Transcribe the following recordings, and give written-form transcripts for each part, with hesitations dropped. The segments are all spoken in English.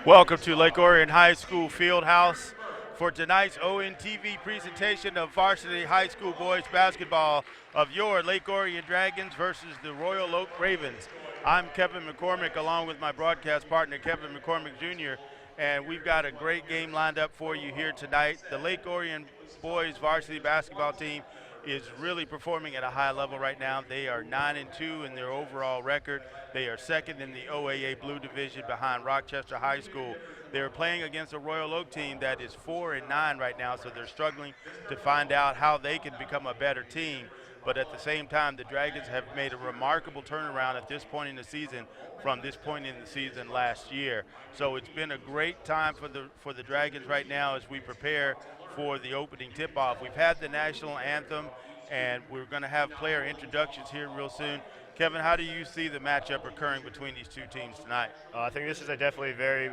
Welcome to Lake Orion High School Fieldhouse for tonight's ONTV presentation of Varsity High School Boys Basketball of your Lake Orion Dragons versus the Royal Oak Ravens. I'm Kevin McCormick along with my broadcast partner Kevin McCormick Jr. and we've got a great game lined up for you here tonight. The Lake Orion Boys Varsity Basketball team is really performing at a high level right now. They are 9-2 in their overall record. They are second in the OAA Blue Division behind Rochester High School. They're playing against a Royal Oak team that is 4-9 right now, so they're struggling to find out how they can become a better team. But at the same time, the Dragons have made a remarkable turnaround at this point in the season from this point in the season last year. So it's been a great time for the Dragons right now as we prepare for the opening tip-off. We've had the national anthem, and we're going to have player introductions here real soon. Kevin, how do you see the matchup occurring between these two teams tonight? I think this is a definitely very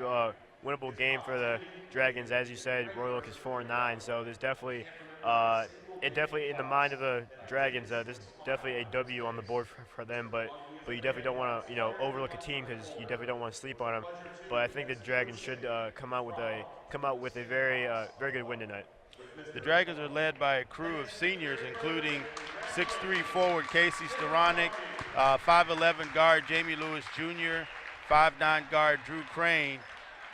winnable game for the Dragons. As you said, Royal Oak is 4-9, so there's definitely it definitely in the mind of the Dragons. This is definitely a W on the board for them, but you definitely don't want to overlook a team because you definitely don't want to sleep on them. But I think the Dragons should come out with a very good win tonight. The Dragons are led by a crew of seniors, including 6'3" forward Casey Storonic, 5'11" guard Jamie Lewis Jr., 5'9" guard Drew Crane,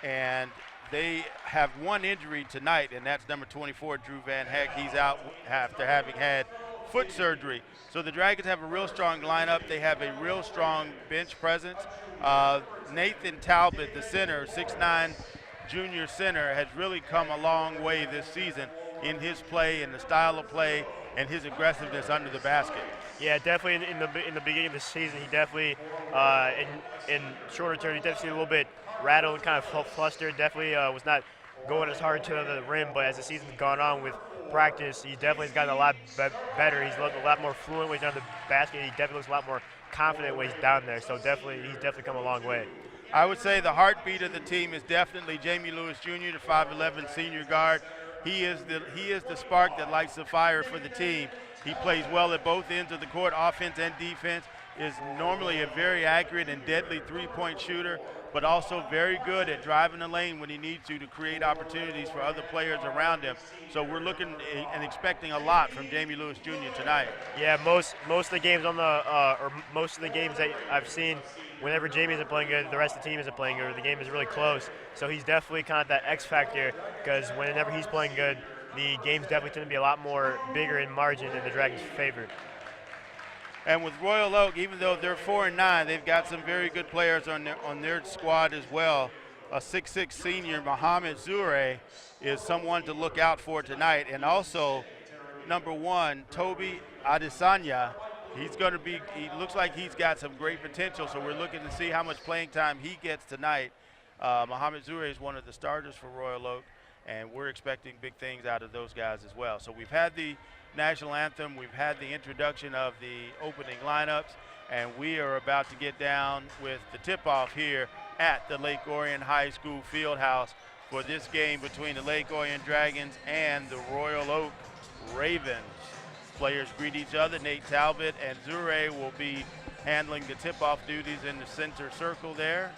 and they have one injury tonight, and that's number 24, Drew Van Heck. He's out after having had foot surgery. So the Dragons have a real strong lineup. They have a real strong bench presence. Nathan Talbot, the center, 6'9", junior center, has really come a long way this season in his play and the style of play and his aggressiveness under the basket. Yeah, definitely in the beginning of the season, he definitely in shorter term, he definitely seemed a little bit rattled, kind of flustered. Definitely was not going as hard to the rim, but as the season's gone on with practice, he definitely has gotten a lot better. He's looked a lot more fluent when he's on the basket. He definitely looks a lot more confident when he's down there. So he's definitely come a long way. I would say the heartbeat of the team is definitely Jamie Lewis Jr., the 5'11" senior guard. He is the spark that lights the fire for the team. He plays well at both ends of the court, offense and defense, is normally a very accurate and deadly three-point shooter, but also very good at driving the lane when he needs to create opportunities for other players around him. So we're looking and expecting a lot from Jamie Lewis Jr. tonight. Yeah, most of the games most of the games that I've seen, whenever Jamie isn't playing good, the rest of the team isn't playing good, or the game is really close. So he's definitely kind of that X factor, because whenever he's playing good, the games definitely tend to be a lot more bigger in margin in the Dragons' favor. And with Royal Oak, even though they're 4-9, they've got some very good players on their squad as well. A 6'6" senior, Mohamed Zure, is someone to look out for tonight. And also, number 1, Toby Adesanya. He looks like he's got some great potential, so we're looking to see how much playing time he gets tonight. Mohamed Zure is one of the starters for Royal Oak, and we're expecting big things out of those guys as well. So we've had the national anthem, we've had the introduction of the opening lineups, and we are about to get down with the tip-off here at the Lake Orion High School Fieldhouse for this game between the Lake Orion Dragons and the Royal Oak Ravens. Players greet each other. Nate Talbot and Zure will be handling the tip-off duties in the center circle there.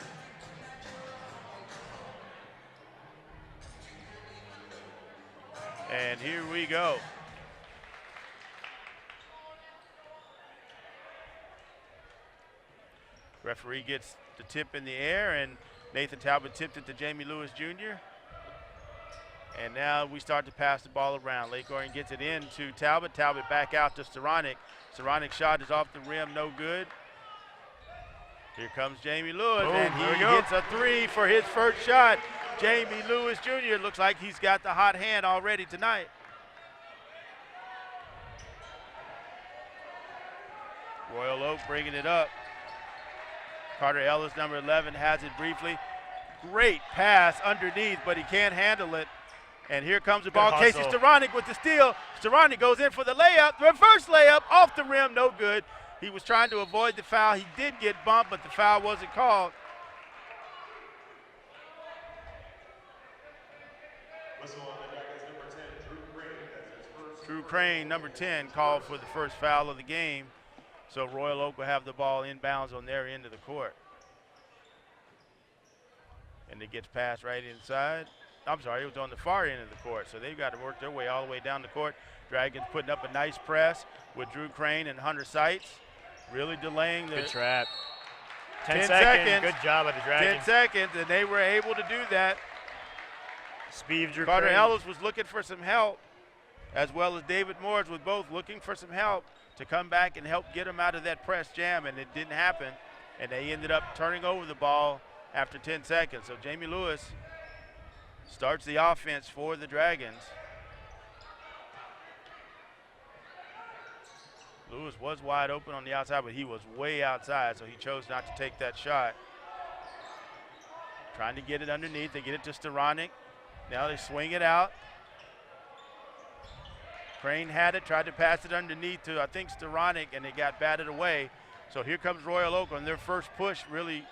And here we go. Referee gets the tip in the air, and Nathan Talbot tipped it to Jamie Lewis Jr. And now we start to pass the ball around. Lake Orion gets it in to Talbot. Talbot back out to Storonic. Storonic's shot is off the rim, no good. Here comes Jamie Lewis, and he hits a 3 for his first shot. Jamie Lewis Jr. looks like he's got the hot hand already tonight. Royal Oak bringing it up. Carter Ellis, number 11, has it briefly. Great pass underneath, but he can't handle it. And here comes the ball. Casey Storonic with the steal. Storonic goes in for the layup. Reverse layup off the rim, no good. He was trying to avoid the foul. He did get bumped, but the foul wasn't called. Drew Crane, number 10, called for the first foul of the game. So Royal Oak will have the ball inbounds on their end of the court. And it gets passed right inside. I'm sorry, it was on the far end of the court. So they've got to work their way all the way down the court. Dragons putting up a nice press with Drew Crane and Hunter Seitz. Really delaying the Good trap. 10 seconds. Good job by the Dragons. 10 seconds, and they were able to do that. Speed of Drew Carter Crane. Ellis was looking for some help, as well as David Moores was both looking for some help to come back and help get him out of that press jam, and it didn't happen. And they ended up turning over the ball after 10 seconds. So Jamie Lewis starts the offense for the Dragons. Lewis was wide open on the outside, but he was way outside, so he chose not to take that shot. Trying to get it underneath. They get it to Staranek. Now they swing it out. Crane had it, tried to pass it underneath to, I think, Staranek, and it got batted away. So here comes Royal Oak on their first push, really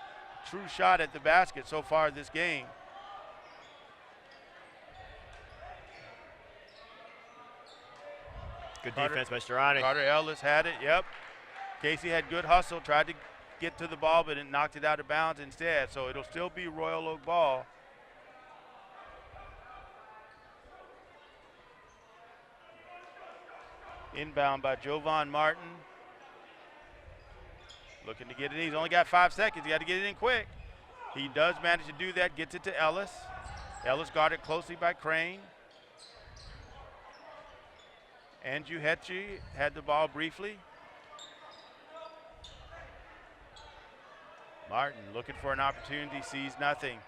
true shot at the basket so far this game. Good defense by Staranek. Carter Ellis had it, yep. Casey had good hustle, tried to get to the ball, but it knocked it out of bounds instead. So it'll still be Royal Oak ball. Inbound by Jovan Martin. Looking to get it in. He's only got 5 seconds. He got to get it in quick. He does manage to do that, gets it to Ellis. Ellis guarded closely by Crane. Andrew Hetchy had the ball briefly. Martin looking for an opportunity, sees nothing.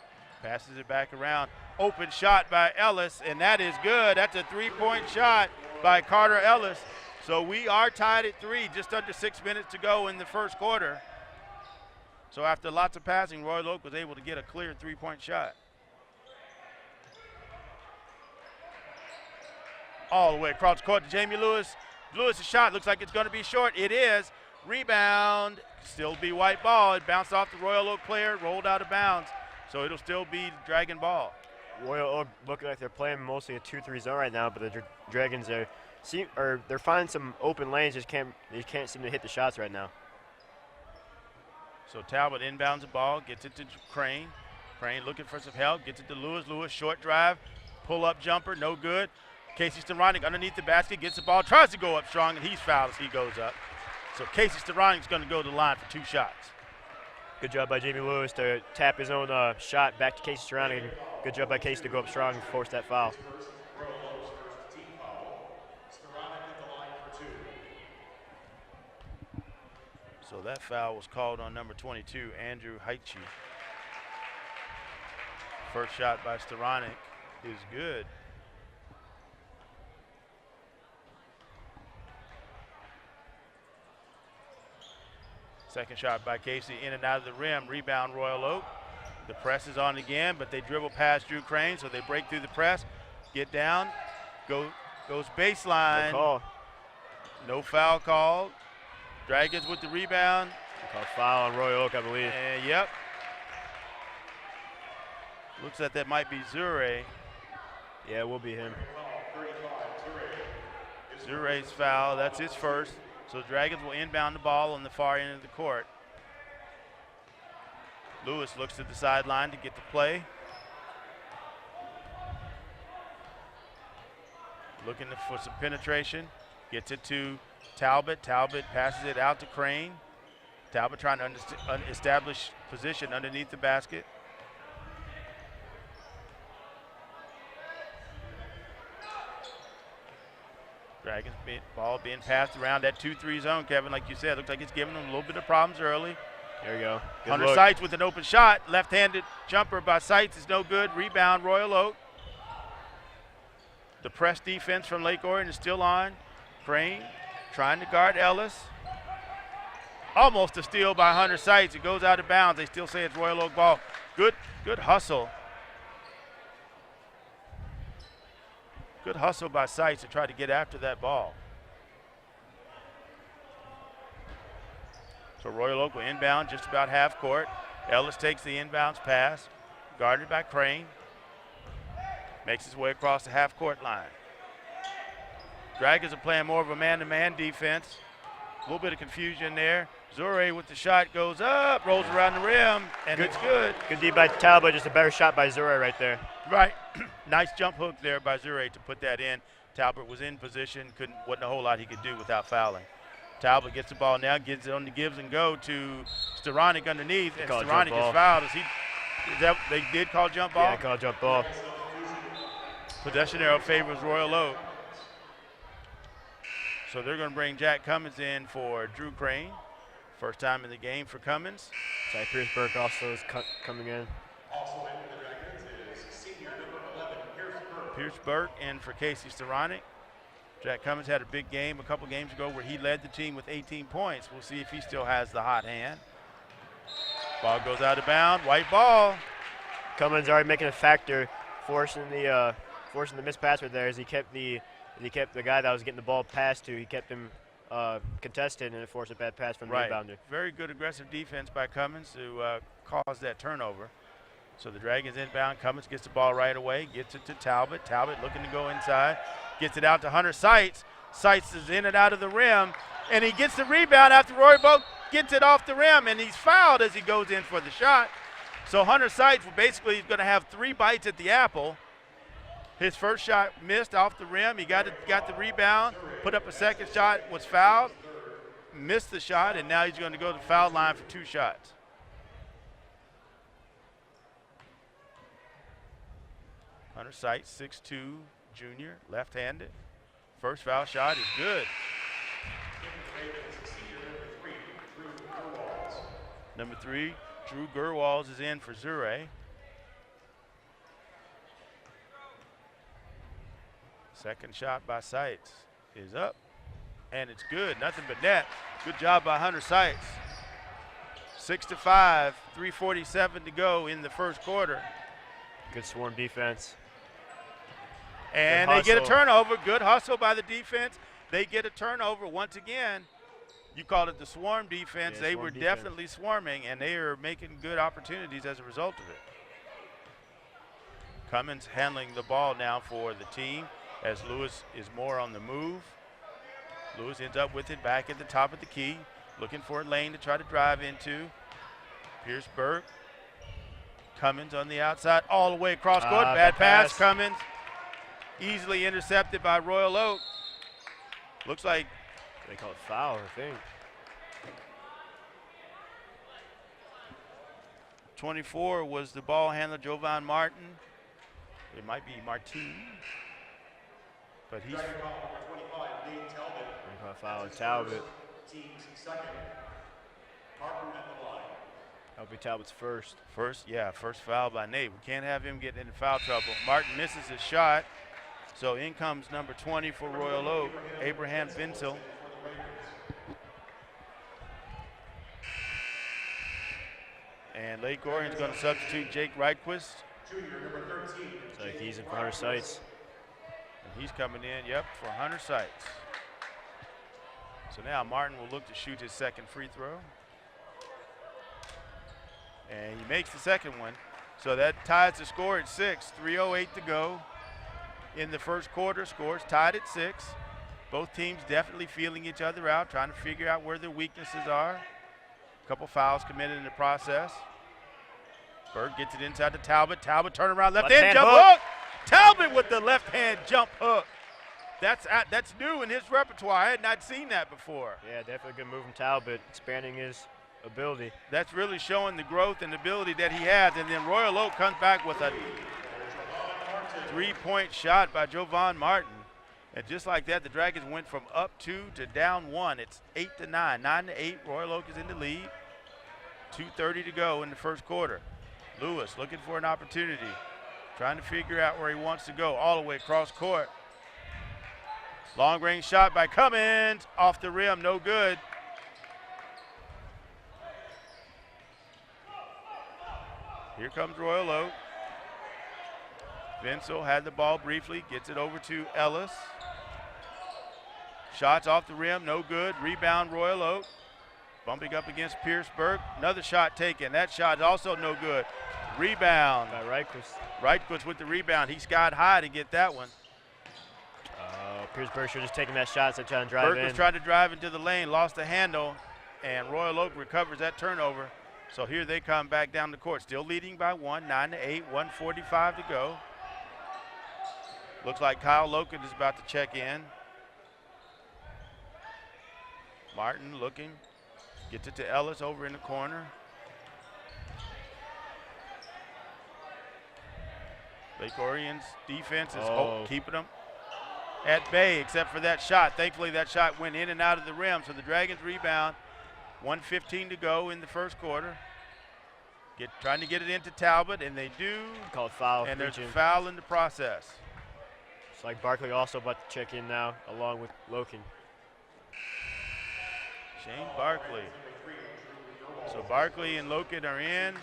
Passes it back around. Open shot by Ellis, and that is good. That's a three-point shot by Carter Ellis. So we are tied at 3, just under 6 minutes to go in the first quarter. So after lots of passing, Royal Oak was able to get a clear three-point shot. All the way across the court to Jamie Lewis. Lewis' shot looks like it's going to be short. It is. Rebound. Still be white ball. It bounced off the Royal Oak player, rolled out of bounds. So it'll still be Dragon ball. Royal Oak looking like they're playing mostly a 2-3 zone right now, but the Dragons they're finding some open lanes. They can't seem to hit the shots right now. So Talbot inbounds the ball, gets it to Crane. Crane looking for some help, gets it to Lewis. Lewis short drive, pull up jumper, no good. Casey Staranek underneath the basket, gets the ball, tries to go up strong, and he's fouled as he goes up. So Casey Staranek's going to go to the line for 2 shots. Good job by Jamie Lewis to tap his own shot back to Casey Staranek. Good job by Casey to go up strong and force that foul. So that foul was called on number 22, Andrew Hetchy. First shot by Staranek is good. Second shot by Casey in and out of the rim. Rebound Royal Oak. The press is on again, but they dribble past Drew Crane, so they break through the press, get down, goes baseline. No call. No foul called. Dragons with the rebound. Called foul on Royal Oak, I believe. And yep. Looks like that might be Zure. Yeah, it will be him. Zure's foul, that's his first. So the Dragons will inbound the ball on the far end of the court. Lewis looks to the sideline to get the play. Looking for some penetration. Gets it to Talbot. Talbot passes it out to Crane. Talbot trying to establish position underneath the basket. Dragons ball being passed around that 2-3 zone, Kevin, like you said. Looks like it's giving them a little bit of problems early. There you go. Good Hunter look. Seitz with an open shot. Left-handed jumper by Seitz is no good. Rebound, Royal Oak. The press defense from Lake Orion is still on. Crane trying to guard Ellis. Almost a steal by Hunter Seitz. It goes out of bounds. They still say it's Royal Oak ball. Good hustle. Good hustle by Seitz to try to get after that ball. So Royal Oak will inbound just about half court. Ellis takes the inbounds pass, guarded by Crane. Makes his way across the half court line. Dragons are playing more of a man-to-man defense. A little bit of confusion there. Zure with the shot goes up, rolls around the rim, and it's good. Good D by Talbot, just a better shot by Zure right there. Right. Nice jump hook there by Zure to put that in. Talbot was in position, wasn't a whole lot he could do without fouling. Talbot gets the ball now, gets it on the gives and go to Staranek underneath, and Staranek is fouled. They did call jump ball? Yeah, call jump ball. Possession arrow favors Royal Oak. So they're going to bring Jack Cummins in for Drew Crane. First time in the game for Cummins. Sorry, Pierce Burke also is coming in. Also in for the Dragons is senior number 11, Pierce Burke. Pierce Burke in for Casey Staranek. Jack Cummins had a big game a couple games ago where he led the team with 18 points. We'll see if he still has the hot hand. Ball goes out of bounds, white ball. Cummins already making a factor, forcing the missed pass right there as he kept the guy that was getting the ball passed to. He kept him contested, and it forced a bad pass from the rebounder. Very good aggressive defense by Cummins to cause that turnover. So the Dragons inbound. Cummins gets the ball right away, gets it to Talbot. Talbot looking to go inside, gets it out to Hunter Seitz. Seitz is in and out of the rim, and he gets the rebound after Roy Boak gets it off the rim, and he's fouled as he goes in for the shot. So Hunter Seitz basically is going to have 3 bites at the apple. His first shot missed off the rim. He got the rebound, put up a second shot, was fouled, missed the shot, and now he's going to go to the foul line for 2 shots. Hunter Seitz, 6'2", junior, left-handed. First foul shot is good. Number 3, Drew Gerwals is in for Zure. Second shot by Seitz is up, and it's good. Nothing but net. Good job by Hunter Seitz. 6-5, 3:47 to go in the first quarter. Good swarm defense. And they get a turnover. Good hustle by the defense. They get a turnover once again. You called it the swarm defense. Yeah, they were definitely swarming, and they are making good opportunities as a result of it. Cummins handling the ball now for the team as Lewis is more on the move. Lewis ends up with it back at the top of the key, looking for a lane to try to drive into. Pierce Burke. Cummins on the outside, all the way across court. Bad pass. Cummins easily intercepted by Royal Oak. Looks like they call it foul, I think. 24 was the ball handler, Jovan Martin. It might be Martin, but he's. Dragon call number 25, Nate Talbot. They call it foul on Talbot. Team's second. Martin at the line. That'll be Talbot's first. First foul by Nate. We can't have him get into foul trouble. Martin misses his shot, so in comes number 20 for Royal Oak, Abraham Vinsel. And Lake Orion's going to substitute Jake Reitquist. Junior number 13. So he's in for Hunter Seitz. And he's coming in, for Hunter Seitz. So now Martin will look to shoot his second free throw. And he makes the second one. So that ties the score at 6. 3:08 to go in the first quarter. Scores tied at 6. Both teams definitely feeling each other out, trying to figure out where their weaknesses are. A couple fouls committed in the process. Berg gets it inside to Talbot. Talbot turn around, left hand jump hook. Talbot with the left hand jump hook. That's new in his repertoire. I had not seen that before. Yeah, definitely a good move from Talbot, expanding his ability. That's really showing the growth and ability that he has. And then Royal Oak comes back with a 3-point shot by Jovan Martin. And just like that, the Dragons went from up 2 to down 1. It's 8-9, 9-8. Royal Oak is in the lead. 2:30 to go in the first quarter. Lewis looking for an opportunity, trying to figure out where he wants to go, all the way across court. Long range shot by Cummins, off the rim, no good. Here comes Royal Oak. Vinsel had the ball briefly, gets it over to Ellis. Shots off the rim, no good. Rebound Royal Oak. Bumping up against Pierce Burke. Another shot taken. That shot is also no good. Rebound. By Reitquist. Reitquist with the rebound. He skied high to get that one. Pierce Burke should have just taken that shot instead of trying to drive in. Burke was trying to drive into the lane, lost the handle, and Royal Oak recovers that turnover. So here they come back down the court, still leading by 1, 9-8, 1:45 to go. Looks like Kyle Loken is about to check in. Martin looking, gets it to Ellis over in the corner. Lake Orion's defense is keeping them at bay except for that shot. Thankfully that shot went in and out of the rim, so the Dragons rebound. 1:15 to go in the first quarter. Trying to get it into Talbot, and they do. Called foul. And there's a foul in the process. It's like Barkley also about to check in now, along with Loken. Shane Barkley. So Barkley and Loken are in.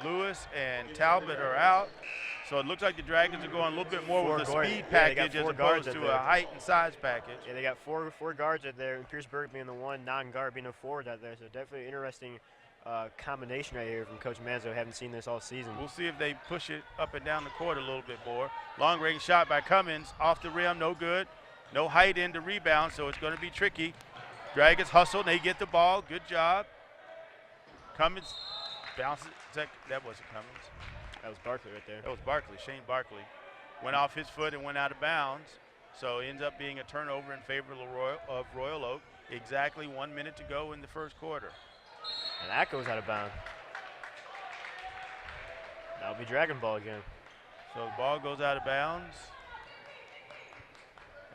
Lewis and Talbot are out. So it looks like the Dragons are going a little bit more with a speed package as opposed to a height and size package. Yeah, they got four guards out there, and Pierce Berg being the one non-guard being a forward out there. So definitely interesting combination right here from Coach Manzo. Haven't seen this all season. We'll see if they push it up and down the court a little bit more. Long range shot by Cummins, off the rim, no good. No height in the rebound, so it's going to be tricky. Dragons hustle, and they get the ball. Good job. Cummins bounces. That wasn't Cummins. That was Barkley right there. That was Barkley, Shane Barkley. Went off his foot and went out of bounds. So it ends up being a turnover in favor of Royal Oak. Exactly 1 minute to go in the first quarter. And that goes out of bounds. That'll be Dragon Ball again. So the ball goes out of bounds.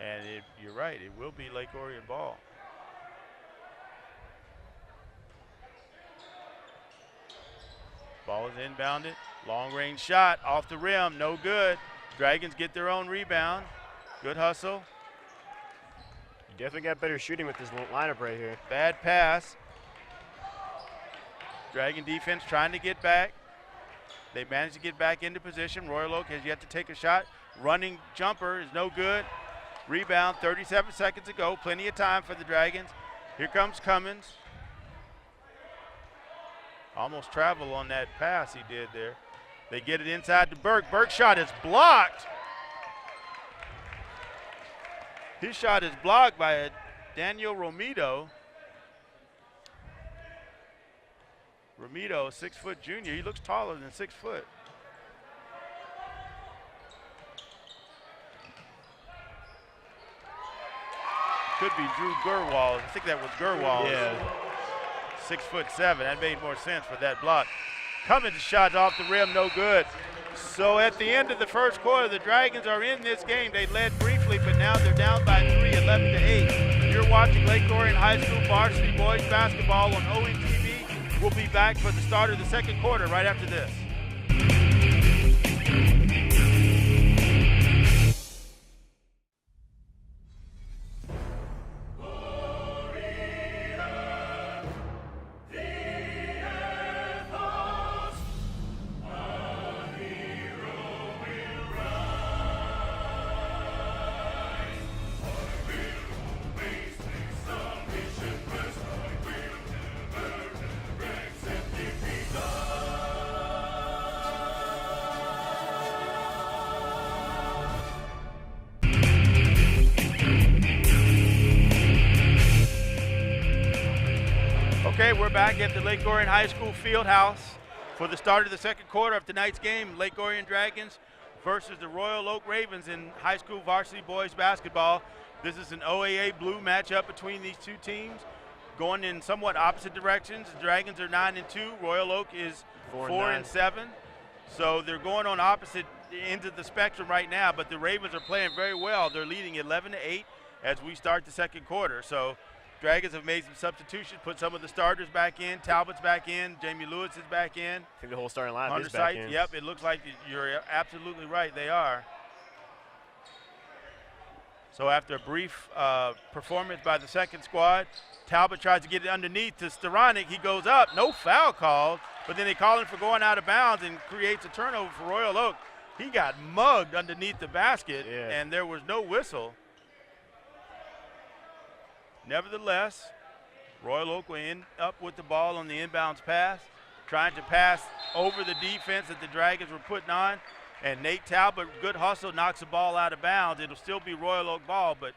And you're right, it will be Lake Orion ball. Ball is inbounded. Long range shot off the rim, no good. Dragons get their own rebound. Good hustle. You definitely got better shooting with this lineup right here. Bad pass. Dragon defense trying to get back. They managed to get back into position. Royal Oak has yet to take a shot. Running jumper is no good. Rebound, 37 seconds to go. Plenty of time for the Dragons. Here comes Cummins. Almost travel on that pass he did there. They get it inside to Burke. Burke's shot is blocked. His shot is blocked by Daniel Romito. Romito, a 6-foot junior. He looks taller than 6 foot. Could be Drew Gerwal. I think that was Gerwal. Yeah. 6'7". That made more sense for that block. Cummins shot off the rim, no good. So at the end of the first quarter, the Dragons are in this game. They led briefly, but now they're down by 3, 11-8. You're watching Lake Orion High School Varsity Boys Basketball on ONTV. We'll be back for the start of the second quarter right after this. Okay, we're back at the Lake Orion High School field house for the start of the second quarter of tonight's game. Lake Orion Dragons versus the Royal Oak Ravens in high school varsity boys basketball. This is an OAA blue matchup between these two teams, going in somewhat opposite directions. The Dragons are 9-2. Royal Oak is 4-7. So they're going on opposite ends of the spectrum right now, but the Ravens are playing very well. They're leading 11-8 as we start the second quarter. So Dragons have made some substitutions, put some of the starters back in. Talbot's back in. Jamie Lewis is back in. I think the whole starting lineup is back in. Yep, it looks like you're absolutely right. They are. So after a brief performance by the second squad, Talbot tries to get it underneath to Staranik. He goes up. No foul called, but then they call him for going out of bounds and creates a turnover for Royal Oak. He got mugged underneath the basket, and there was no whistle. Nevertheless, Royal Oak will end up with the ball on the inbounds pass, trying to pass over the defense that the Dragons were putting on. And Nate Talbot, good hustle, knocks the ball out of bounds. It'll still be Royal Oak ball, but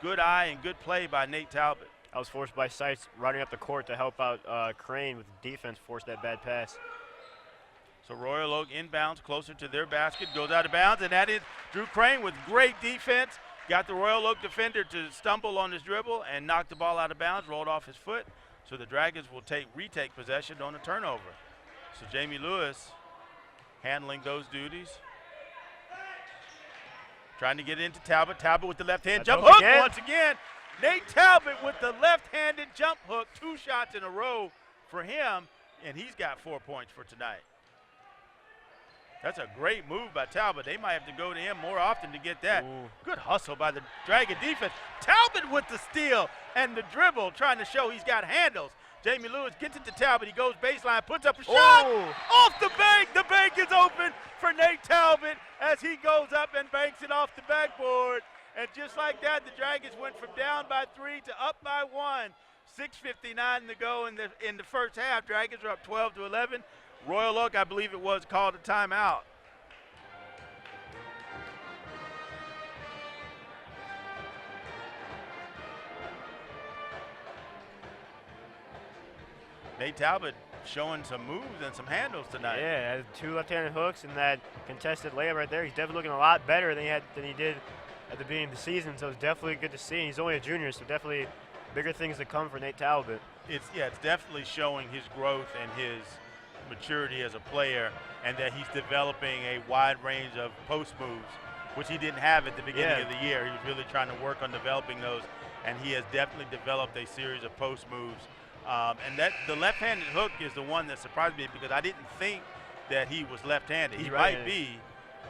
good eye and good play by Nate Talbot. That was forced by Seitz running up the court to help out Crane with defense, forced that bad pass. So Royal Oak inbounds closer to their basket, goes out of bounds, and that is Drew Crane with great defense. Got the Royal Oak defender to stumble on his dribble and knock the ball out of bounds, rolled off his foot. So the Dragons will retake possession on a turnover. So Jamie Lewis handling those duties. Trying to get into Talbot. Talbot with the left hand jump hook once again. Nate Talbot with the left-handed jump hook, 2 shots in a row for him, and he's got 4 points for tonight. That's a great move by Talbot. They might have to go to him more often to get that. Ooh. Good hustle by the Dragon defense. Talbot with the steal and the dribble, trying to show he's got handles. Jamie Lewis gets it to Talbot. He goes baseline, puts up a shot off the bank. The bank is open for Nate Talbot as he goes up and banks it off the backboard. And just like that, the Dragons went from down by 3 to up by 1. 6:59 to go in the first half. Dragons are up 12-11. Royal Oak, I believe it was, called a timeout. Nate Talbot showing some moves and some handles tonight. Yeah, has 2 left-handed hooks and that contested layup right there. He's definitely looking a lot better than he did at the beginning of the season, so it's definitely good to see. He's only a junior, so definitely bigger things to come for Nate Talbot. It's definitely showing his growth and his maturity as a player, and that he's developing a wide range of post moves, which he didn't have at the beginning of the year. He was really trying to work on developing those, and he has definitely developed a series of post moves. And that the left-handed hook is the one that surprised me because I didn't think that he was left-handed. He might be,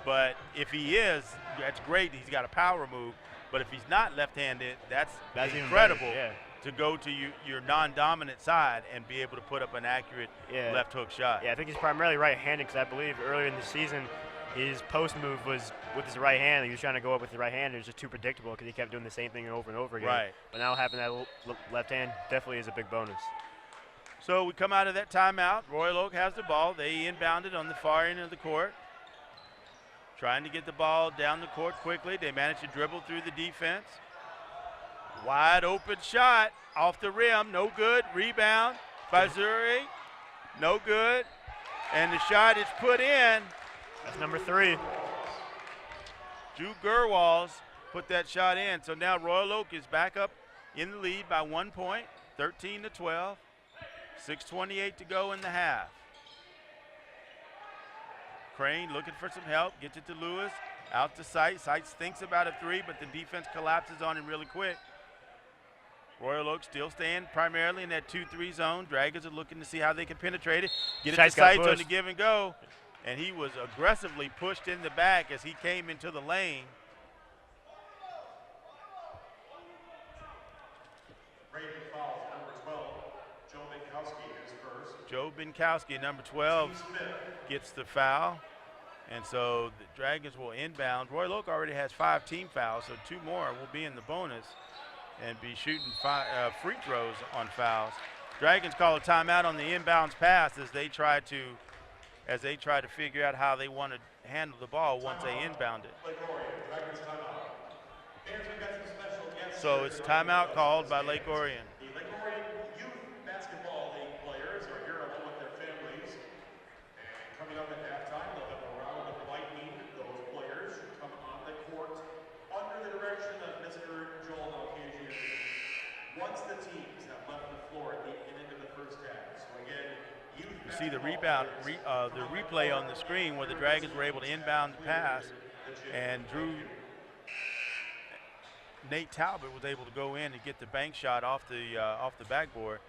but if he is, that's great. He's got a power move. But if he's not left-handed, that's incredible to go to your non-dominant side and be able to put up an accurate left hook shot. Yeah, I think he's primarily right-handed because I believe earlier in the season his post move was with his right hand. He was trying to go up with the right hand. It was just too predictable because he kept doing the same thing over and over again. Right. But now having that left hand definitely is a big bonus. So we come out of that timeout. Royal Oak has the ball. They inbound it on the far end of the court. Trying to get the ball down the court quickly. They manage to dribble through the defense. Wide open shot off the rim. No good. Rebound by Zuri. No good. And the shot is put in. That's number 3. Drew Gerwals put that shot in. So now Royal Oak is back up in the lead by 1 point, 13-12. 6:28 to go in the half. Crane looking for some help, gets it to Lewis, out to Seitz. Seitz thinks about a 3, but the defense collapses on him really quick. Royal Oak still staying primarily in that 2-3 zone. Dragons are looking to see how they can penetrate it. Get it to Seitz on the give and go. And he was aggressively pushed in the back as he came into the lane. Raven fouls number 12. Joe Binkowski is first. Joe Binkowski, number 12, gets the foul. And so the Dragons will inbound. Royal Oak already has 5 team fouls, so 2 more will be in the bonus and be shooting free throws on fouls. Dragons call a timeout on the inbounds pass as they try to figure out how they want to handle the ball once they inbound it. So it's timeout called by Lake Orion. The Lake Orion Youth Basketball League players are here along with their families. And coming up at halftime, they'll have a round of lightning. Those players should come on the court under the direction of Mr. Joel Malcasian once the teams have left the floor at the end of the first half. So again, You see the rebound, the replay on the screen where the Dragons were able to inbound the pass, and Nate Talbot was able to go in and get the bank shot off the backboard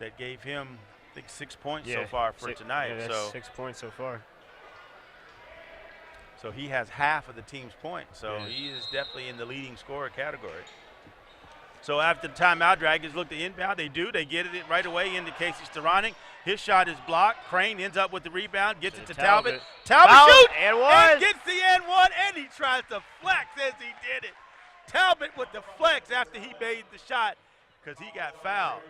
that gave him, I think, 6 points so far for tonight. Yeah, that's 6 points so far. So he has half of the team's points. So he is definitely in the leading scorer category. So after the timeout, Dragons look to inbound. They do. They get it right away into Casey Staranek. His shot is blocked. Crane ends up with the rebound, gets it to Talbot. Talbot shoots and gets the and-1, and he tries to flex as he did it. Talbot with the flex after he made the shot because he got fouled.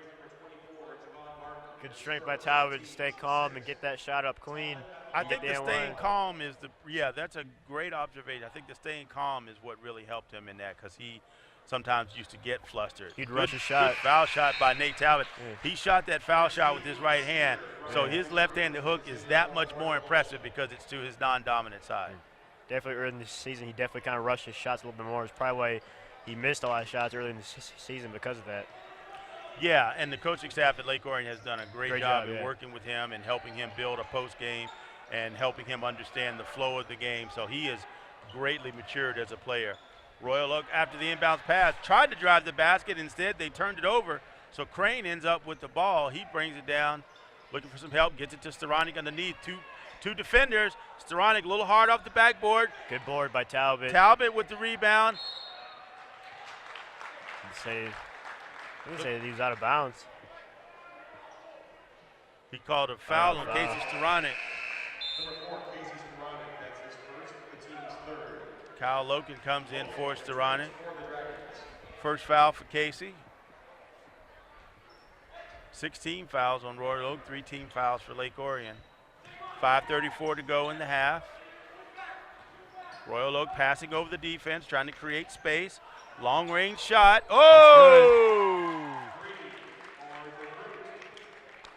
Good strength by Talbot to stay calm and get that shot up clean. I think the staying calm is that's a great observation. I think the staying calm is what really helped him in that because he sometimes used to get flustered. He'd rush a Good shot. foul shot by Nate Talbot. Yeah. He shot that foul shot with his right hand, so his left-handed hook is that much more impressive because it's to his non-dominant side. Definitely early in the season, he definitely kind of rushed his shots a little bit more. It's probably why he missed a lot of shots early in the season because of that. Yeah, and the coaching staff at Lake Orion has done a great job yeah. in working with him and helping him build a post game and helping him understand the flow of the game. So he has greatly matured as a player. Royal Oak, after the inbounds pass, tried to drive the basket. Instead, they turned it over. So Crane ends up with the ball. He brings it down, looking for some help, gets it to Staranik underneath. Two defenders. Staranik a little hard off the backboard. Good board by Talbot. Talbot with the rebound. I'm going to say he was out of bounds. He called a foul on Casey Staranik. Number 4, Casey Staranik. That's his first, the team's third. Kyle Loken comes in for Staranik. First foul for Casey. 16 fouls on Royal Oak, 3 team fouls for Lake Orion. 5:34 to go in the half. Royal Oak passing over the defense, trying to create space. Long range shot. Oh!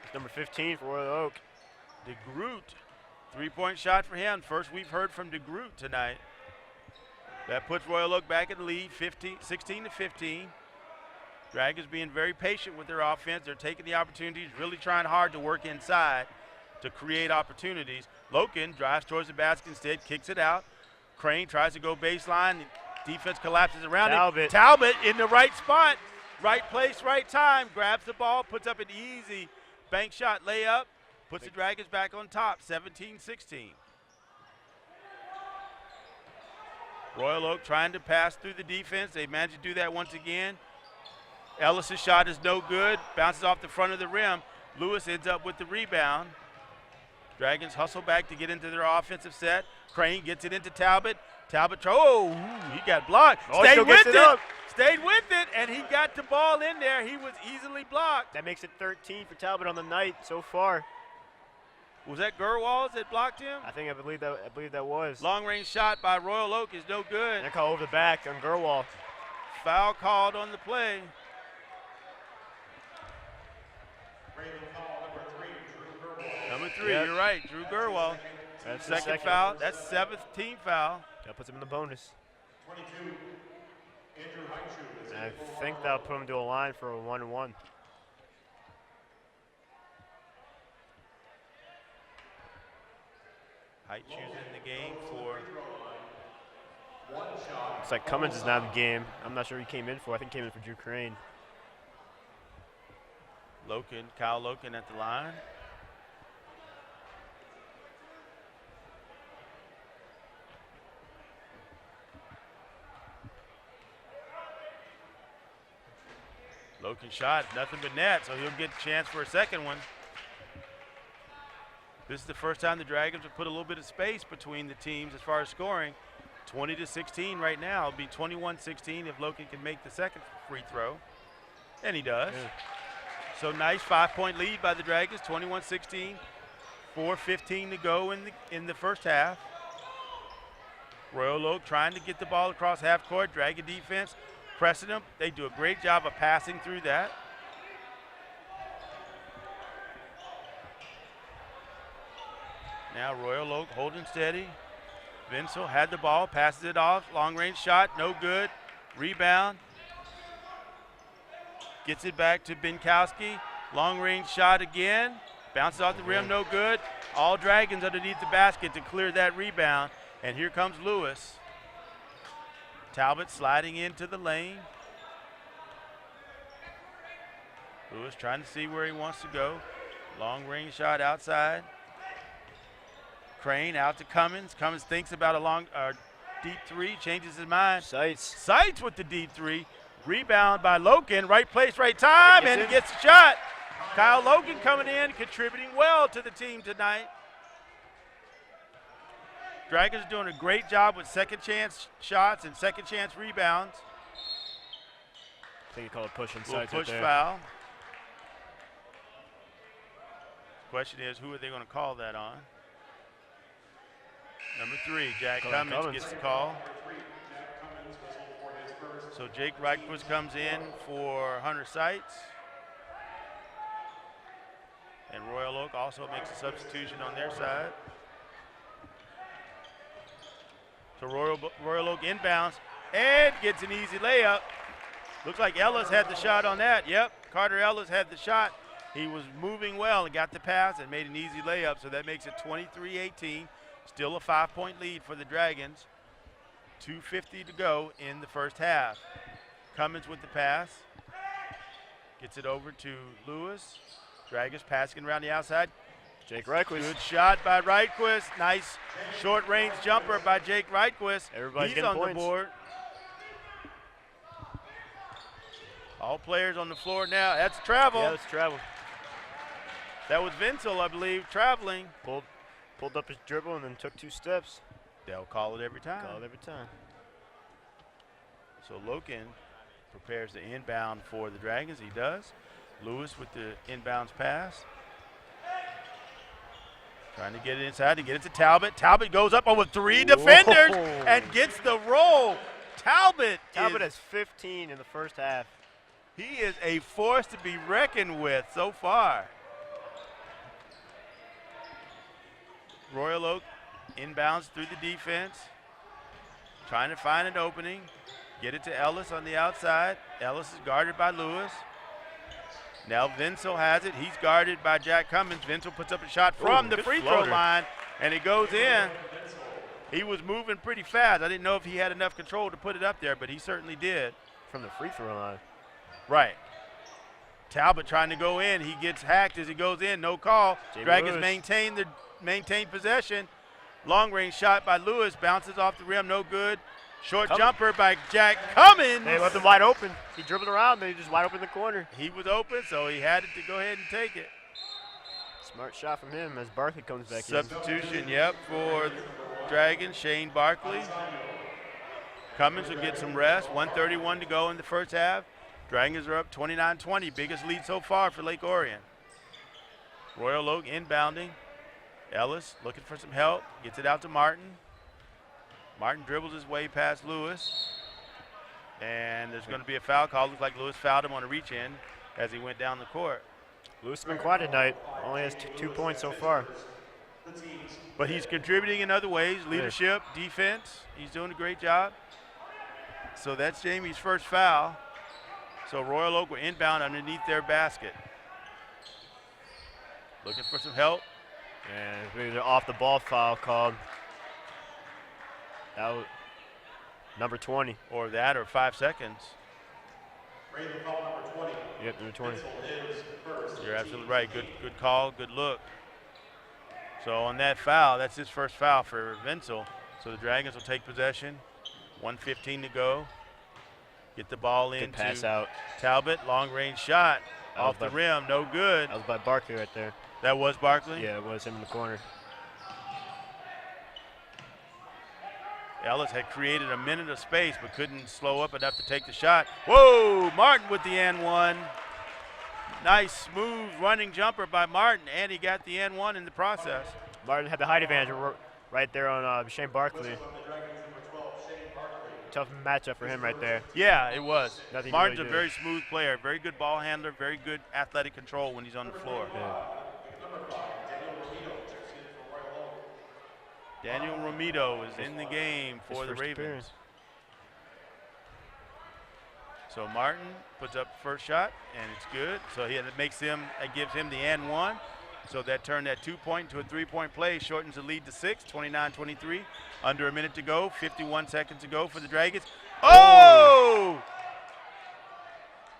It's number 15 for Royal Oak. DeGroot, 3-point shot for him. First we've heard from DeGroot tonight. That puts Royal Oak back in the lead, 16 to 15. Dragons being very patient with their offense. They're taking the opportunities, really trying hard to work inside to create opportunities. Loken drives towards the basket instead, kicks it out. Crane tries to go baseline. Defense collapses around it. Talbot in the right spot, right place, right time. Grabs the ball, puts up an easy bank shot layup, puts the Dragons back on top, 17-16. Royal Oak trying to pass through the defense. They managed to do that once again. Ellis's shot is no good, bounces off the front of the rim. Lewis ends up with the rebound. Dragons hustle back to get into their offensive set. Crane gets it into Talbot. Talbot, he got blocked. Stayed with it. Stayed with it, and he got the ball in there. He was easily blocked. That makes it 13 for Talbot on the night so far. Was that Gerwals that blocked him? I believe that was. Long range shot by Royal Oak is no good. And a call over the back on Gerwal. Foul called on the play. Number 3, Yep. You're right, Drew Gerwal. That's Second the second foul. That's 7th team foul. That puts him in the bonus. 22, Andrew Haichu. And I think that'll put him to a line for a 1-1. Height choosing the game for. Looks like Cummins is not in the game. I'm not sure who he came in for. I think he came in for Drew Crane. Kyle Loken at the line. Loken shot, nothing but net, so he'll get a chance for a second one. This is the first time the Dragons have put a little bit of space between the teams as far as scoring. 20-16 right now. It'll be 21-16 if Loken can make the second free throw. And he does. Yeah. So nice 5-point lead by the Dragons, 21-16. 4:15 to go in the first half. Royal Oak trying to get the ball across half court. Dragon defense pressing them. They do a great job of passing through that. Now Royal Oak holding steady. Vinsel had the ball, passes it off. Long range shot, no good. Rebound. Gets it back to Binkowski. Long range shot again. Bounces off the rim, no good. All Dragons underneath the basket to clear that rebound. And here comes Lewis. Talbot sliding into the lane. Lewis trying to see where he wants to go. Long range shot outside. Crane out to Cummins. Cummins thinks about a long deep 3, changes his mind. Sights with the deep 3. Rebound by Loken. Right place, right time, and he gets the shot. Kyle Loken coming in, contributing well to the team tonight. Dragons doing a great job with second chance shots and second chance rebounds. I think you call it push inside. Push foul. Question is, who are they going to call that on? Number 3, Jack Cummins gets the call. Jack Cummins whistled for his first So Jake Reichquist comes in for Hunter Seitz. And Royal Oak also makes a substitution on their side. So Royal Oak inbounds and gets an easy layup. Looks like Ellis had the shot on that. Yep, Carter Ellis had the shot. He was moving well and got the pass and made an easy layup. So that makes it 23-18. Still a 5-point lead for the Dragons. 2:50 to go in the first half. Cummins with the pass. Gets it over to Lewis. Dragons passing around the outside. Jake Reichquist. Good shot by Reichquist. Nice short-range jumper by Jake Reichquist. Everybody's He's getting on points. the board. All players on the floor now. That's travel. Yeah, that's travel. That was Vincel, I believe, traveling. Pulled up his dribble and then took 2 steps. They'll call it every time. Call it every time. So Loken prepares the inbound for the Dragons. He does. Lewis with the inbounds pass. Trying to get it inside to get it to Talbot. Talbot goes up over 3 defenders and gets the roll. Talbot has 15 in the first half. He is a force to be reckoned with so far. Royal Oak inbounds through the defense. Trying to find an opening. Get it to Ellis on the outside. Ellis is guarded by Lewis. Now Vincel has it. He's guarded by Jack Cummins. Vincel puts up a shot from the free throw line, and it goes in. He was moving pretty fast. I didn't know if he had enough control to put it up there, but he certainly did. From the free throw line. Right. Talbot trying to go in. He gets hacked as he goes in. No call. Dragons maintain possession. Long range shot by Lewis. Bounces off the rim. No good. Short jumper by Jack Cummins. They left him wide open. He dribbled around. They just wide open in the corner. He was open, so he had to go ahead and take it. Smart shot from him as Barkley comes back in. Substitution, yep, for Dragons. Shane Barkley. Cummins will get some rest. 1:31 to go in the first half. Dragons are up 29-20. Biggest lead so far for Lake Orion. Royal Oak inbounding. Ellis looking for some help. Gets it out to Martin. Martin dribbles his way past Lewis. And there's going to be a foul call. Looks like Lewis fouled him on a reach in as he went down the court. Lewis has been quiet tonight. Only has 2 points so far. But he's contributing in other ways. Leadership, defense. He's doing a great job. So that's Jamie's first foul. So Royal Oak will inbound underneath their basket. Looking for some help. And maybe the off the ball foul called. Out number 20. Or that or 5 seconds. Yep, number 20. You're absolutely right. Good call, good look. So on that foul, that's his first foul for Vincel. So the Dragons will take possession. 1:15 to go. Get the ball in. Pass out. Talbot, long range shot off the rim, no good. That was by Barkley right there. That was Barkley? Yeah, it was him in the corner. Ellis had created a minute of space but couldn't slow up enough to take the shot. Whoa, Martin with the N1. Nice, smooth running jumper by Martin, and he got the N1 in the process. Martin had the height advantage right there on Shane Barkley. Tough matchup for him right there. Yeah, it was. Nothing Martin's really a very smooth player, very good ball handler, very good athletic control when he's on the floor. Yeah. Daniel Romito is in the game for the Ravens. Appearance. So Martin puts up the first shot, and it's good. So it gives him the N1. So that turned that 2-point to a 3-point play, shortens the lead to 6, 29-23. Under a minute to go, 51 seconds to go for the Dragons. Oh!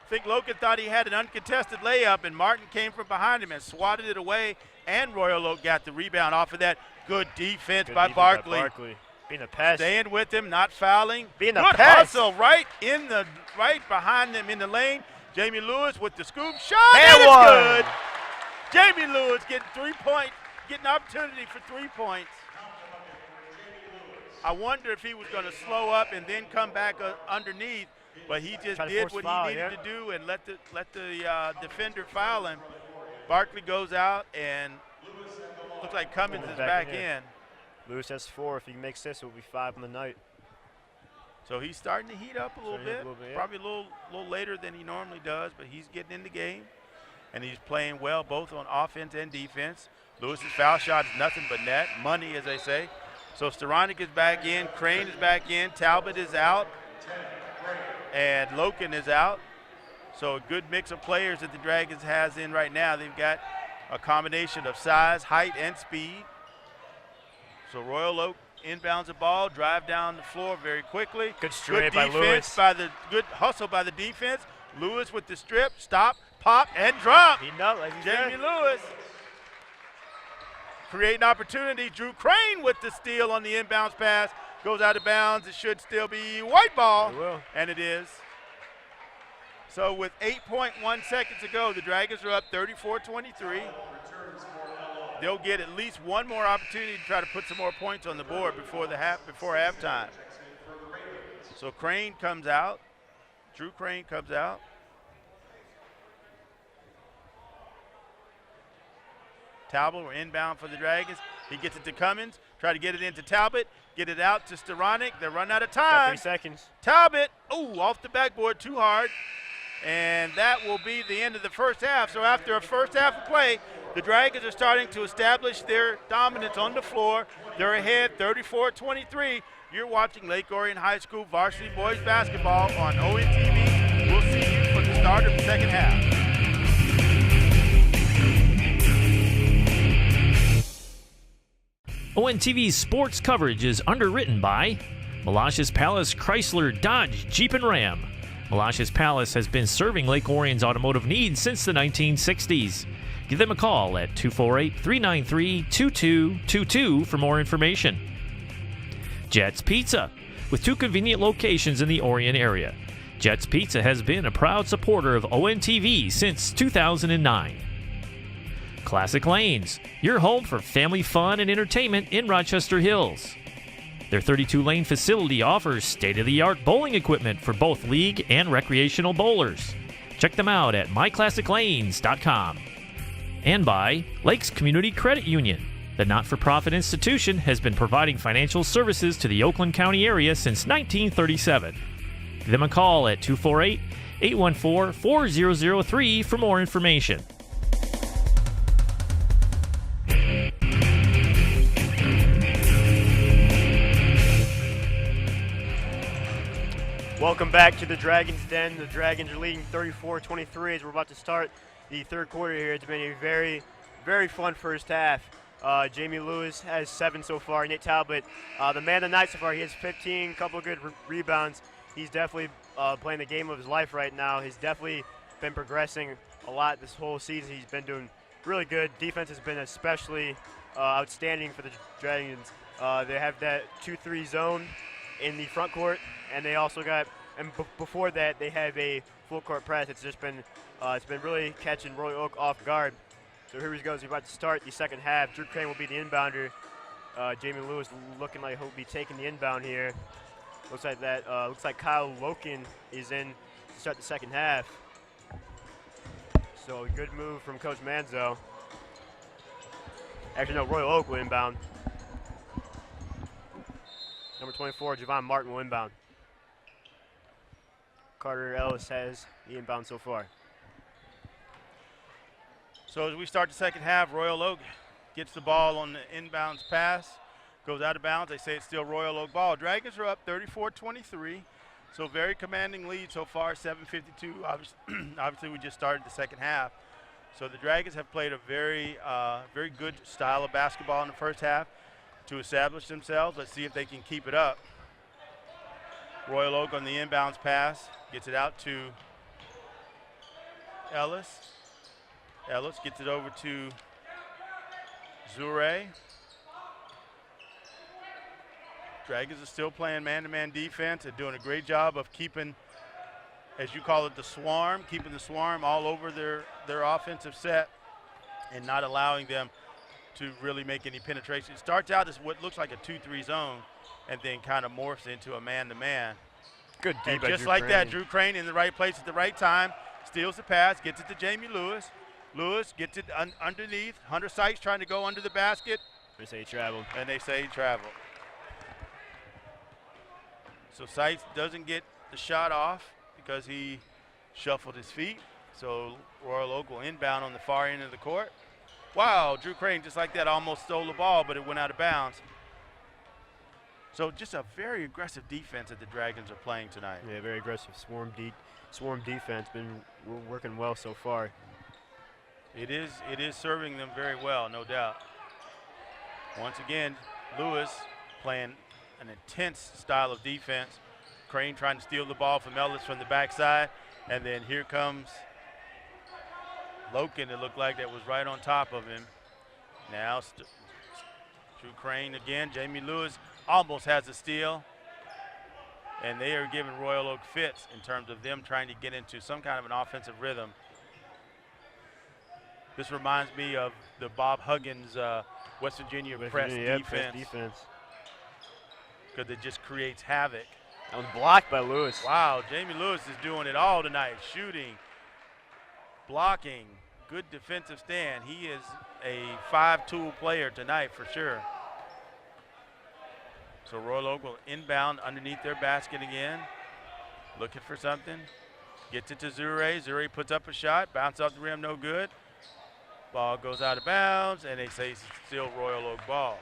I think Loken thought he had an uncontested layup, and Martin came from behind him and swatted it away, and Royal Oak got the rebound off of that. Good defense by Barkley. Being a pest. Staying with him, not fouling. Being a good pest. hustle right behind them in the lane. Jamie Lewis with the scoop shot. And it's one. Good. Jamie Lewis getting opportunity for 3 points. I wonder if he was going to slow up and then come back underneath, but he just did what he needed to do and let the defender foul him. Barkley goes out, and looks like Cummins is back in. Lewis has 4. If he makes this, it will be 5 on the night. So he's starting to heat up a little bit. Yeah. Probably a little later than he normally does, but he's getting in the game. And he's playing well both on offense and defense. Lewis's foul shot is nothing but net. Money, as they say. So Staranek is back in. Crane is back in. Talbot is out. And Loken is out. So a good mix of players that the Dragons has in right now. They've got a combination of size, height, and speed. So Royal Oak inbounds the ball, drive down the floor very quickly. Good strip by Lewis. Good hustle by the defense. Lewis with the strip, stop, pop, and drop. He knows, like he Jamie said. Lewis creating opportunity. Drew Crane with the steal on the inbounds pass. Goes out of bounds. It should still be white ball. It will. And it is. So with 8.1 seconds to go, the Dragons are up 34-23. They'll get at least one more opportunity to try to put some more points on the board before halftime. So Crane comes out. Drew Crane comes out. Talbot, we're inbound for the Dragons. He gets it to Cummins. Try to get it into Talbot. Get it out to Staranek. They're running out of time. 3 seconds. Talbot, off the backboard, too hard. And that will be the end of the first half. So after a first half of play, the Dragons are starting to establish their dominance on the floor. They're ahead 34-23. You're watching Lake Orion High School Varsity Boys Basketball on ONTV. We'll see you for the start of the second half. ONTV's sports coverage is underwritten by Malash's Palace Chrysler Dodge Jeep and Ram. Malash's Palace has been serving Lake Orion's automotive needs since the 1960s. Give them a call at 248-393-2222 for more information. Jets Pizza, with 2 convenient locations in the Orion area. Jets Pizza has been a proud supporter of ONTV since 2009. Classic Lanes, your home for family fun and entertainment in Rochester Hills. Their 32-lane facility offers state-of-the-art bowling equipment for both league and recreational bowlers. Check them out at myclassiclanes.com. And by Lakes Community Credit Union. The not-for-profit institution has been providing financial services to the Oakland County area since 1937. Give them a call at 248-814-4003 for more information. Welcome back to the Dragons' Den. The Dragons are leading 34-23 as we're about to start the third quarter here. It's been a very, very fun first half. Jamie Lewis has 7 so far. Nate Talbot, the man of the night so far, he has 15, couple good rebounds. He's definitely playing the game of his life right now. He's definitely been progressing a lot this whole season. He's been doing really good. Defense has been especially outstanding for the Dragons. They have that 2-3 zone in the front court, and they also got, and before that, they have a full court press. It's just been, it's been really catching Royal Oak off guard. So here he goes. He's about to start the second half. Drew Crane will be the inbounder. Jamie Lewis looking like he'll be taking the inbound here. Looks like that. Looks like Kyle Loken is in to start the second half. So good move from Coach Manzo. Actually, no, Royal Oak will inbound. Number 24, Javon Martin will inbound. Carter Ellis has the inbound so far. So as we start the second half, Royal Oak gets the ball on the inbounds pass, goes out of bounds. They say it's still Royal Oak ball. Dragons are up 34-23, so very commanding lead so far, 7:52. Obviously, we just started the second half. So the Dragons have played a very, very good style of basketball in the first half to establish themselves. Let's see if they can keep it up. Royal Oak on the inbounds pass, gets it out to Ellis. Ellis gets it over to Zure. Dragons are still playing man-to-man defense and doing a great job of keeping, as you call it, the swarm, keeping the swarm all over their offensive set and not allowing them to really make any penetration. It starts out as what looks like a 2-3 zone and then kind of morphs into a man-to-man. Good D And by just Drew like Crane. that, Drew Crane in the right place at the right time, steals the pass, gets it to Jamie Lewis. Lewis gets it underneath. Hunter Sykes trying to go under the basket. They say he traveled. And they say he traveled. So Seitz doesn't get the shot off because he shuffled his feet. So Royal Oak will inbound on the far end of the court. Wow, Drew Crane just like that almost stole the ball, but it went out of bounds. So just a very aggressive defense that the Dragons are playing tonight. Yeah, very aggressive swarm defense. Been working well so far. It is serving them very well, no doubt. Once again, Lewis playing an intense style of defense. Crane trying to steal the ball from Ellis from the backside. And then here comes Loken, it looked like that was right on top of him. Now Drew Crane again. Jamie Lewis almost has a steal. And they are giving Royal Oak fits in terms of them trying to get into some kind of an offensive rhythm. This reminds me of the Bob Huggins West Virginia press defense. Because it just creates havoc. That was blocked by Lewis. Wow, Jamie Lewis is doing it all tonight. Shooting, blocking, good defensive stand. He is a 5-tool player tonight for sure. So Royal Oak will inbound underneath their basket again. Looking for something. Gets it to Zure. Zure puts up a shot. Bounce off the rim, no good. Ball goes out of bounds, and they say it's still Royal Oak ball.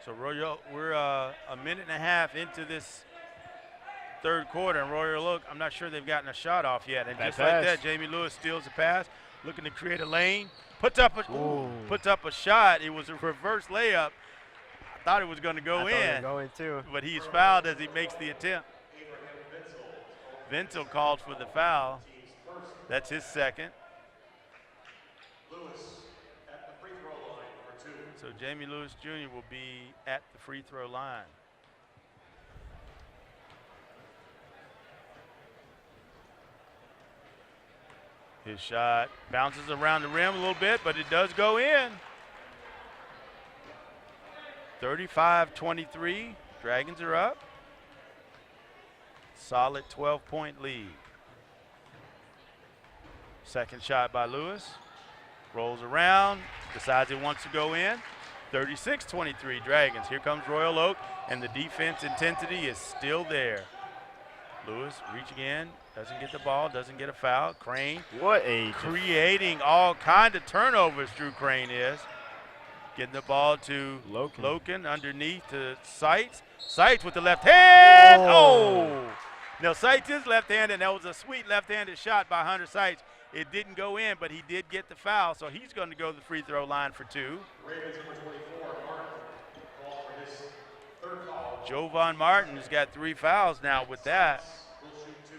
So we're a minute and a half into this third quarter, and Royal Oak, I'm not sure they've gotten a shot off yet. And just like that, Jamie Lewis steals the pass, looking to create a lane, puts up a shot. It was a reverse layup. I thought it was going to go in, but he's fouled as he makes the attempt. Vincel called for the foul. That's his second. So Jamie Lewis Jr. will be at the free throw line. His shot bounces around the rim a little bit, but it does go in. 35-23, Dragons are up. Solid 12-point lead. Second shot by Lewis. Rolls around, decides he wants to go in. 36-23 Dragons. Here comes Royal Oak, and the defense intensity is still there. Lewis reaching in, doesn't get the ball, doesn't get a foul. Crane creating all kind of turnovers, Drew Crane is. Getting the ball to Loken underneath to Seitz. Seitz with the left hand. Oh! Now Seitz is left-handed, and that was a sweet left-handed shot by Hunter Seitz. It didn't go in, but he did get the foul, so he's going to go to the free throw line for two. Ravens number 24, Martin, called for his third foul. Jovan Martin's got 3 fouls now with that.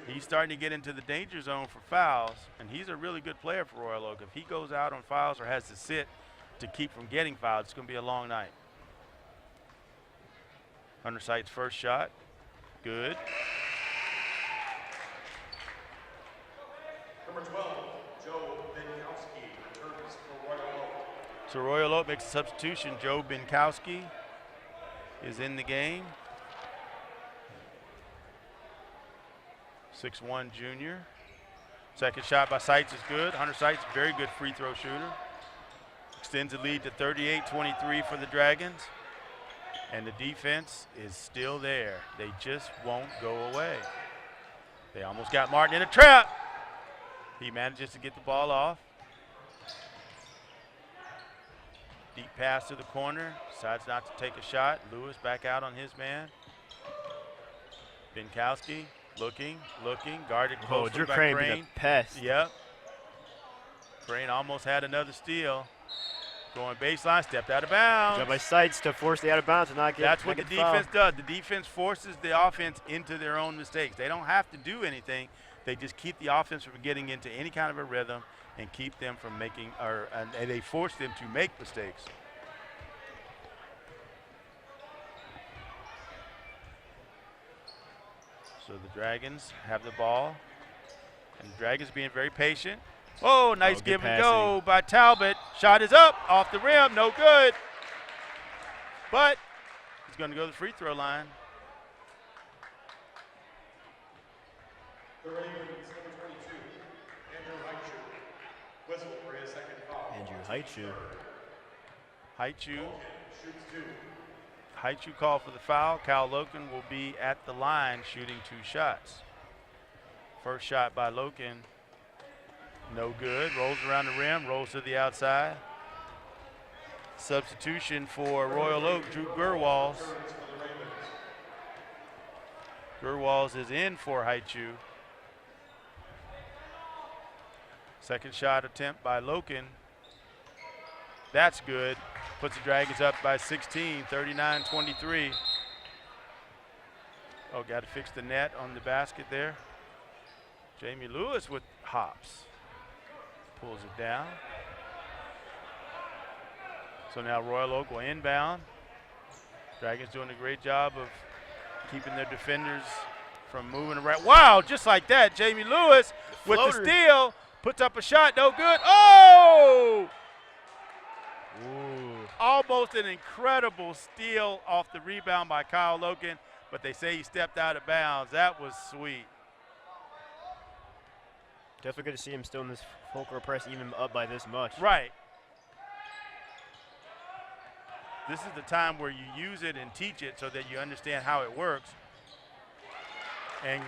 He's starting to get into the danger zone for fouls, and he's a really good player for Royal Oak. If he goes out on fouls or has to sit to keep from getting fouled, it's going to be a long night. Hunter Seitz' first shot, good. Number 12, Joe Binkowski returns for Royal Oak. So Royal Oak makes a substitution. Joe Binkowski is in the game. 6'1" junior. Second shot by Seitz is good. Hunter Seitz, very good free throw shooter. Extends the lead to 38-23 for the Dragons. And the defense is still there. They just won't go away. They almost got Martin in a trap. He manages to get the ball off. Deep pass to the corner. Decides not to take a shot. Lewis back out on his man. Binkowski looking, guarded closely Drew by Crane. Crane. A pest. Yep. Crane almost had another steal. Going baseline, stepped out of bounds. Job by Seitz to force the out of bounds and not get. That's what the defense does. The defense forces the offense into their own mistakes. They don't have to do anything. They just keep the offense from getting into any kind of a rhythm and keep them from making, and they force them to make mistakes. So the Dragons have the ball, and the Dragons being very patient. Oh, nice give and go by Talbot. Shot is up, off the rim, no good. But he's going to go to the free throw line. The Ravens number 22, Andrew Heichu. Whistle for his second foul. Andrew Heichu. Haichu called for the foul. Cal Loken will be at the line shooting 2 shots. First shot by Loken, no good. Rolls around the rim, rolls to the outside. Substitution for Royal Oak, Drew Gerwals. Gerwals is in for Haichu. Second shot attempt by Loken. That's good. Puts the Dragons up by 16, 39-23. Oh, got to fix the net on the basket there. Jamie Lewis with hops. Pulls it down. So now Royal Oak will inbound. Dragons doing a great job of keeping their defenders from moving around. Wow, just like that, Jamie Lewis with the steal. Puts up a shot, no good. Oh! Ooh. Almost an incredible steal off the rebound by Kyle Loken, but they say he stepped out of bounds. That was sweet. Definitely good to see him still in this full court press, even up by this much. Right. This is the time where you use it and teach it so that you understand how it works. And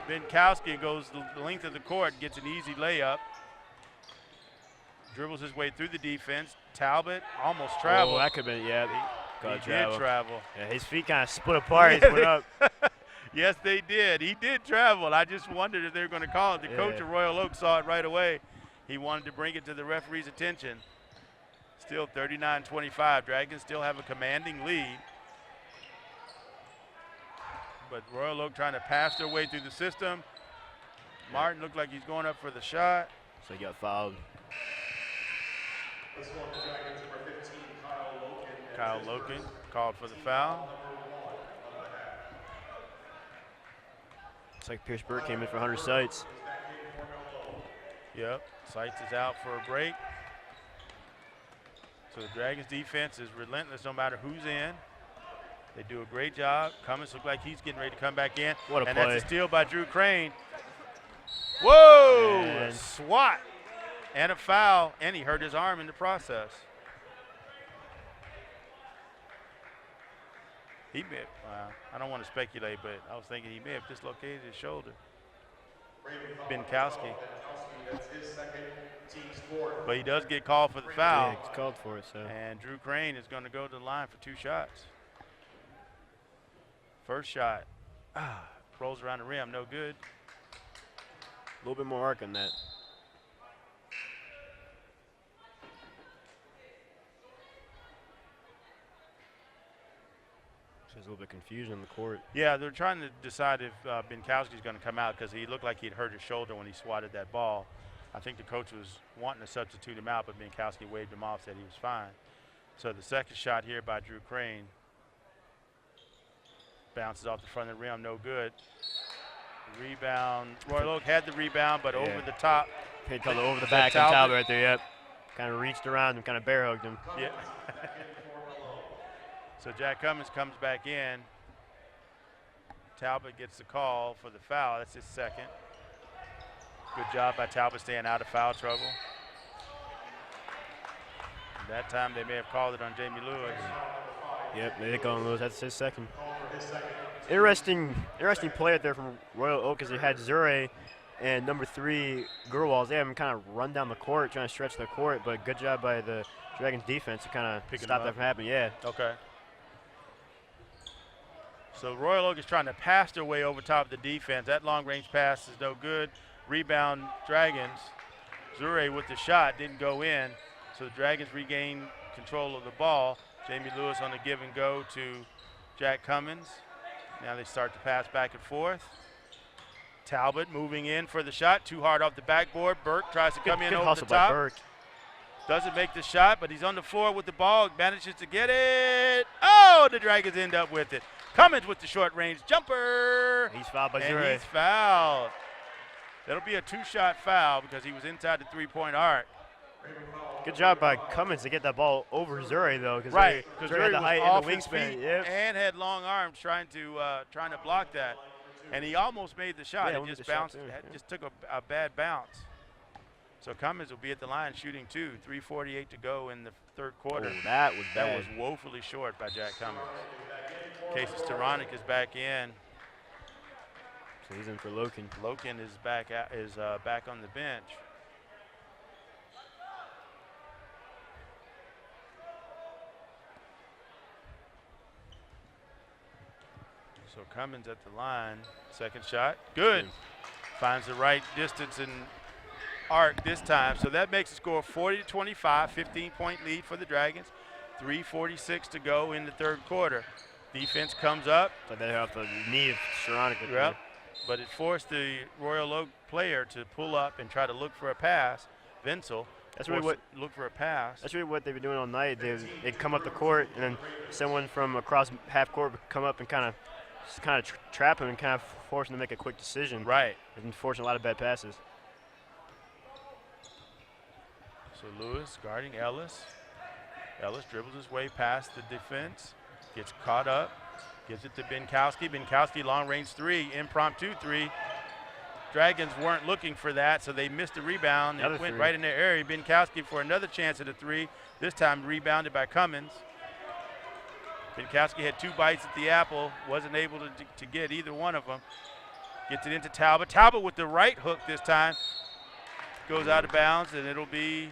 Benkowski goes the length of the court and gets an easy layup. Dribbles his way through the defense. Talbot almost traveled. Oh, that could have been, yeah. He did travel. Yeah, his feet kind of split apart. He went up. Yes, they did. He did travel. I just wondered if they were going to call it. The coach of Royal Oak saw it right away. He wanted to bring it to the referee's attention. Still 39-25. Dragons still have a commanding lead. But Royal Oak trying to pass their way through the system. Martin looked like he's going up for the shot. So he got fouled. This one, the Dragons number 15, Kyle Loken called for the foul. Looks like Pierce Burke came in for Hunter Seitz. Yep, Seitz is out for a break. So the Dragons defense is relentless no matter who's in. They do a great job. Cummins looks like he's getting ready to come back in. What a and play. That's a steal by Drew Crane. Whoa! Man. A swat and a foul, and he hurt his arm in the process. He may have, I don't want to speculate, but I was thinking he may have dislocated his shoulder. Benkowski. That's his second, team's fourth. But he does get called for the foul. Yeah, he's called for it, so. And Drew Crane is going to go to the line for 2 shots. First shot, rolls around the rim, no good. A little bit more arc on that. There's a little bit of confusion on the court. Yeah, they're trying to decide if Benkowski's going to come out because he looked like he'd hurt his shoulder when he swatted that ball. I think the coach was wanting to substitute him out, but Benkowski waved him off, said he was fine. So the second shot here by Drew Crane. Bounces off the front of the rim, no good. Rebound. Royal Oak had the rebound, but over the top. He called it over the back on Talbot right there, yep. Kind of reached around and kind of bear hugged him. Yeah. So Jack Cummins comes back in. Talbot gets the call for the foul. That's his second. Good job by Talbot staying out of foul trouble. And that time they may have called it on Jamie Lewis. Yep, they did call him Lewis. That's his second. Interesting play out there from Royal Oak as they had Zure and number 3 Gerwals. They have him kind of run down the court, trying to stretch the court, but good job by the Dragons defense to kind of stop that from happening. Yeah. Okay. So Royal Oak is trying to pass their way over top of the defense. That long-range pass is no good. Rebound Dragons. Zure with the shot didn't go in, so the Dragons regain control of the ball. Jamie Lewis on the give and go to Jack Cummins. Now they start to pass back and forth. Talbot moving in for the shot. Too hard off the backboard. Burke tries to come in over the top. Burke. Doesn't make the shot, but he's on the floor with the ball. Manages to get it. Oh, the Dragons end up with it. Cummins with the short range jumper. He's fouled by and Zure. he's fouled. That'll be a 2-shot foul because he was inside the 3-point arc. Good job by Cummins to get that ball over Zure, though. Right, because Zure Zure had the was height off and the his wingspan. feet Yep. and had long arms trying to block that. And he almost made the shot. Yeah, it made just the shot bounced. too, It yeah. just took a bad bounce. So Cummins will be at the line shooting 2, 3:48 to go in the third quarter. Oh, that was That bad. was woefully short by Jack Cummins. Casey Staranek is back in. So he's in for Loken. Loken is back on the bench. So Cummins at the line. Second shot. Good. Finds the right distance and arc this time. So that makes the score 40-25, 15-point lead for the Dragons. 3:46 to go in the third quarter. Defense comes up. So they have the knee of Staranek. Yep. But it forced the Royal Oak player to pull up and try to look for a pass. Vinsel. That's really what look for a pass. That's really what they've been doing all night. They'd come up the court, and then someone from across half court would come up and kind of trap him and kind of force him to make a quick decision. Right. And forcing a lot of bad passes. So Lewis guarding Ellis. Ellis dribbles his way past the defense, gets caught up, gives it to Binkowski. Binkowski long range 3, impromptu 3. Dragons weren't looking for that, so they missed the rebound. It went right in their area. Binkowski for another chance at a 3, this time rebounded by Cummins. Binkowski had 2 bites at the apple, wasn't able to get either one of them. Gets it into Talbot. Talbot with the right hook this time. Goes out of bounds, and it'll be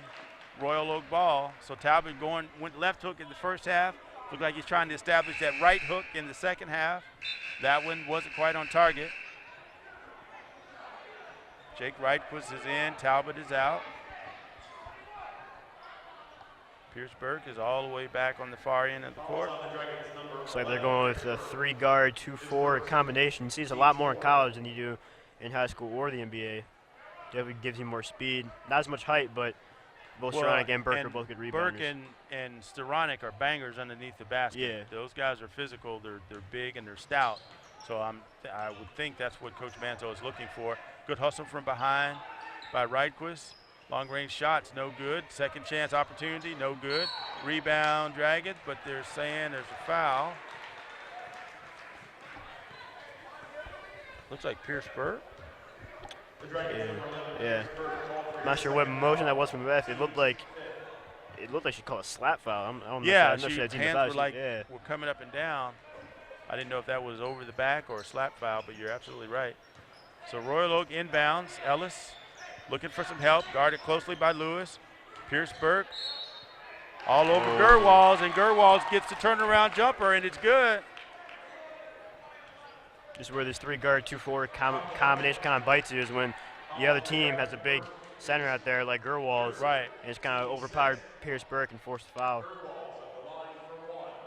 Royal Oak ball. So Talbot went left hook in the first half. Looked like he's trying to establish that right hook in the second half. That one wasn't quite on target. Jake Wright-Quist is in, Talbot is out. Pierce Burke is all the way back on the far end of the court. Looks like they're going with a 3-guard, 2-4 combination. You see this a lot more in college than you do in high school or the NBA. Definitely gives you more speed. Not as much height, but both Staranek and Burke are both good rebounders. Burke and Staranek are bangers underneath the basket. Yeah. Those guys are physical, they're big, and they're stout. So I would think that's what Coach Manto is looking for. Good hustle from behind by Wright-Quist. Long range shots, no good. Second chance opportunity, no good. Rebound Dragons, but they're saying there's a foul. Looks like Pierce Burke. Yeah. Not sure what motion that was from the ref. It looked like she called a slap foul. Yeah, hands were coming up and down. I didn't know if that was over the back or a slap foul, but you're absolutely right. So Royal Oak inbounds. Ellis looking for some help, guarded closely by Lewis. Pierce Burke all over Gerwals, and Gerwals gets the turnaround jumper, and it's good. Just where this 3-guard, 2-4 combination kind of bites you is when the other team has a big center out there like Gerwals. Right. And it's kind of overpowered Pierce Burke and forced the foul.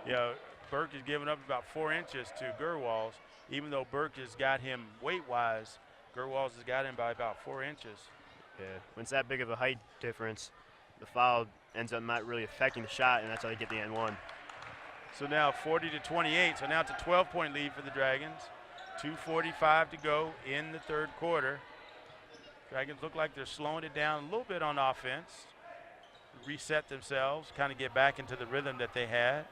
Yeah, Burke is giving up about 4 inches to Gerwals. Even though Burke has got him weight-wise, Gerwals has got him by about 4 inches. Yeah, when it's that big of a height difference, the foul ends up not really affecting the shot, and that's how they get the N1. So now 40-28, so now it's a 12-point lead for the Dragons. 2:45 to go in the third quarter. Dragons look like they're slowing it down a little bit on offense. Reset themselves, kind of get back into the rhythm that they had.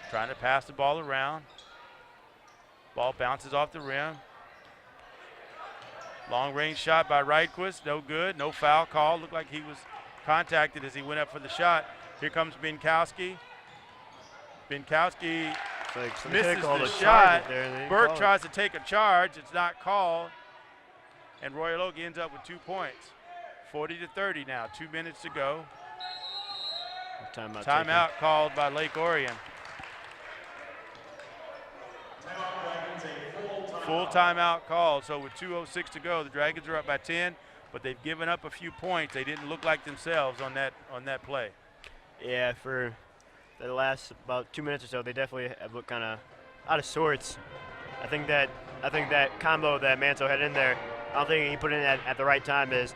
Trying to pass the ball around. Ball bounces off the rim. Long range shot by Wright-Quist, no good, no foul call. Looked like he was contacted as he went up for the shot. Here comes Binkowski. Binkowski misses the shot. Burke tries to take a charge, it's not called. And Royal Oak ends up with 2 points. 40-30 now, 2 minutes to go. Timeout called by Lake Orion. Full timeout called, so with 2:06 to go, the Dragons are up by 10, but they've given up a few points. They didn't look like themselves on that play. Yeah, for the last about 2 minutes or so, they definitely have looked kind of out of sorts. I think that combo that Manto had in there, I don't think he put it in at the right time. Is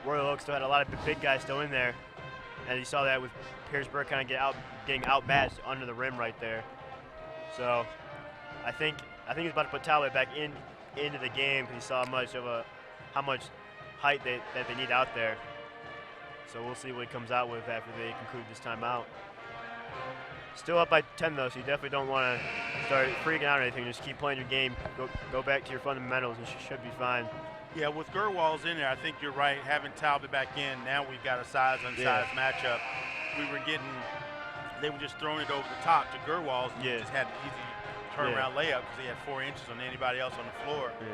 Royal Oak still had a lot of big guys still in there, and you saw that with Pierce Burke kind of getting outmatched under the rim right there. So I think he's about to put Talbot back into the game because he saw how much height that they need out there. So we'll see what he comes out with after they conclude this timeout. Still up by 10 though, so you definitely don't want to start freaking out or anything. Just keep playing your game. Go back to your fundamentals, and you should be fine. Yeah, with Gerwal's in there, I think you're right. Having Talbot back in, now we've got a size-on-size matchup. They were just throwing it over the top to Gerwal's, and he just had an easy turnaround layup because he had 4 inches on anybody else on the floor. Yeah.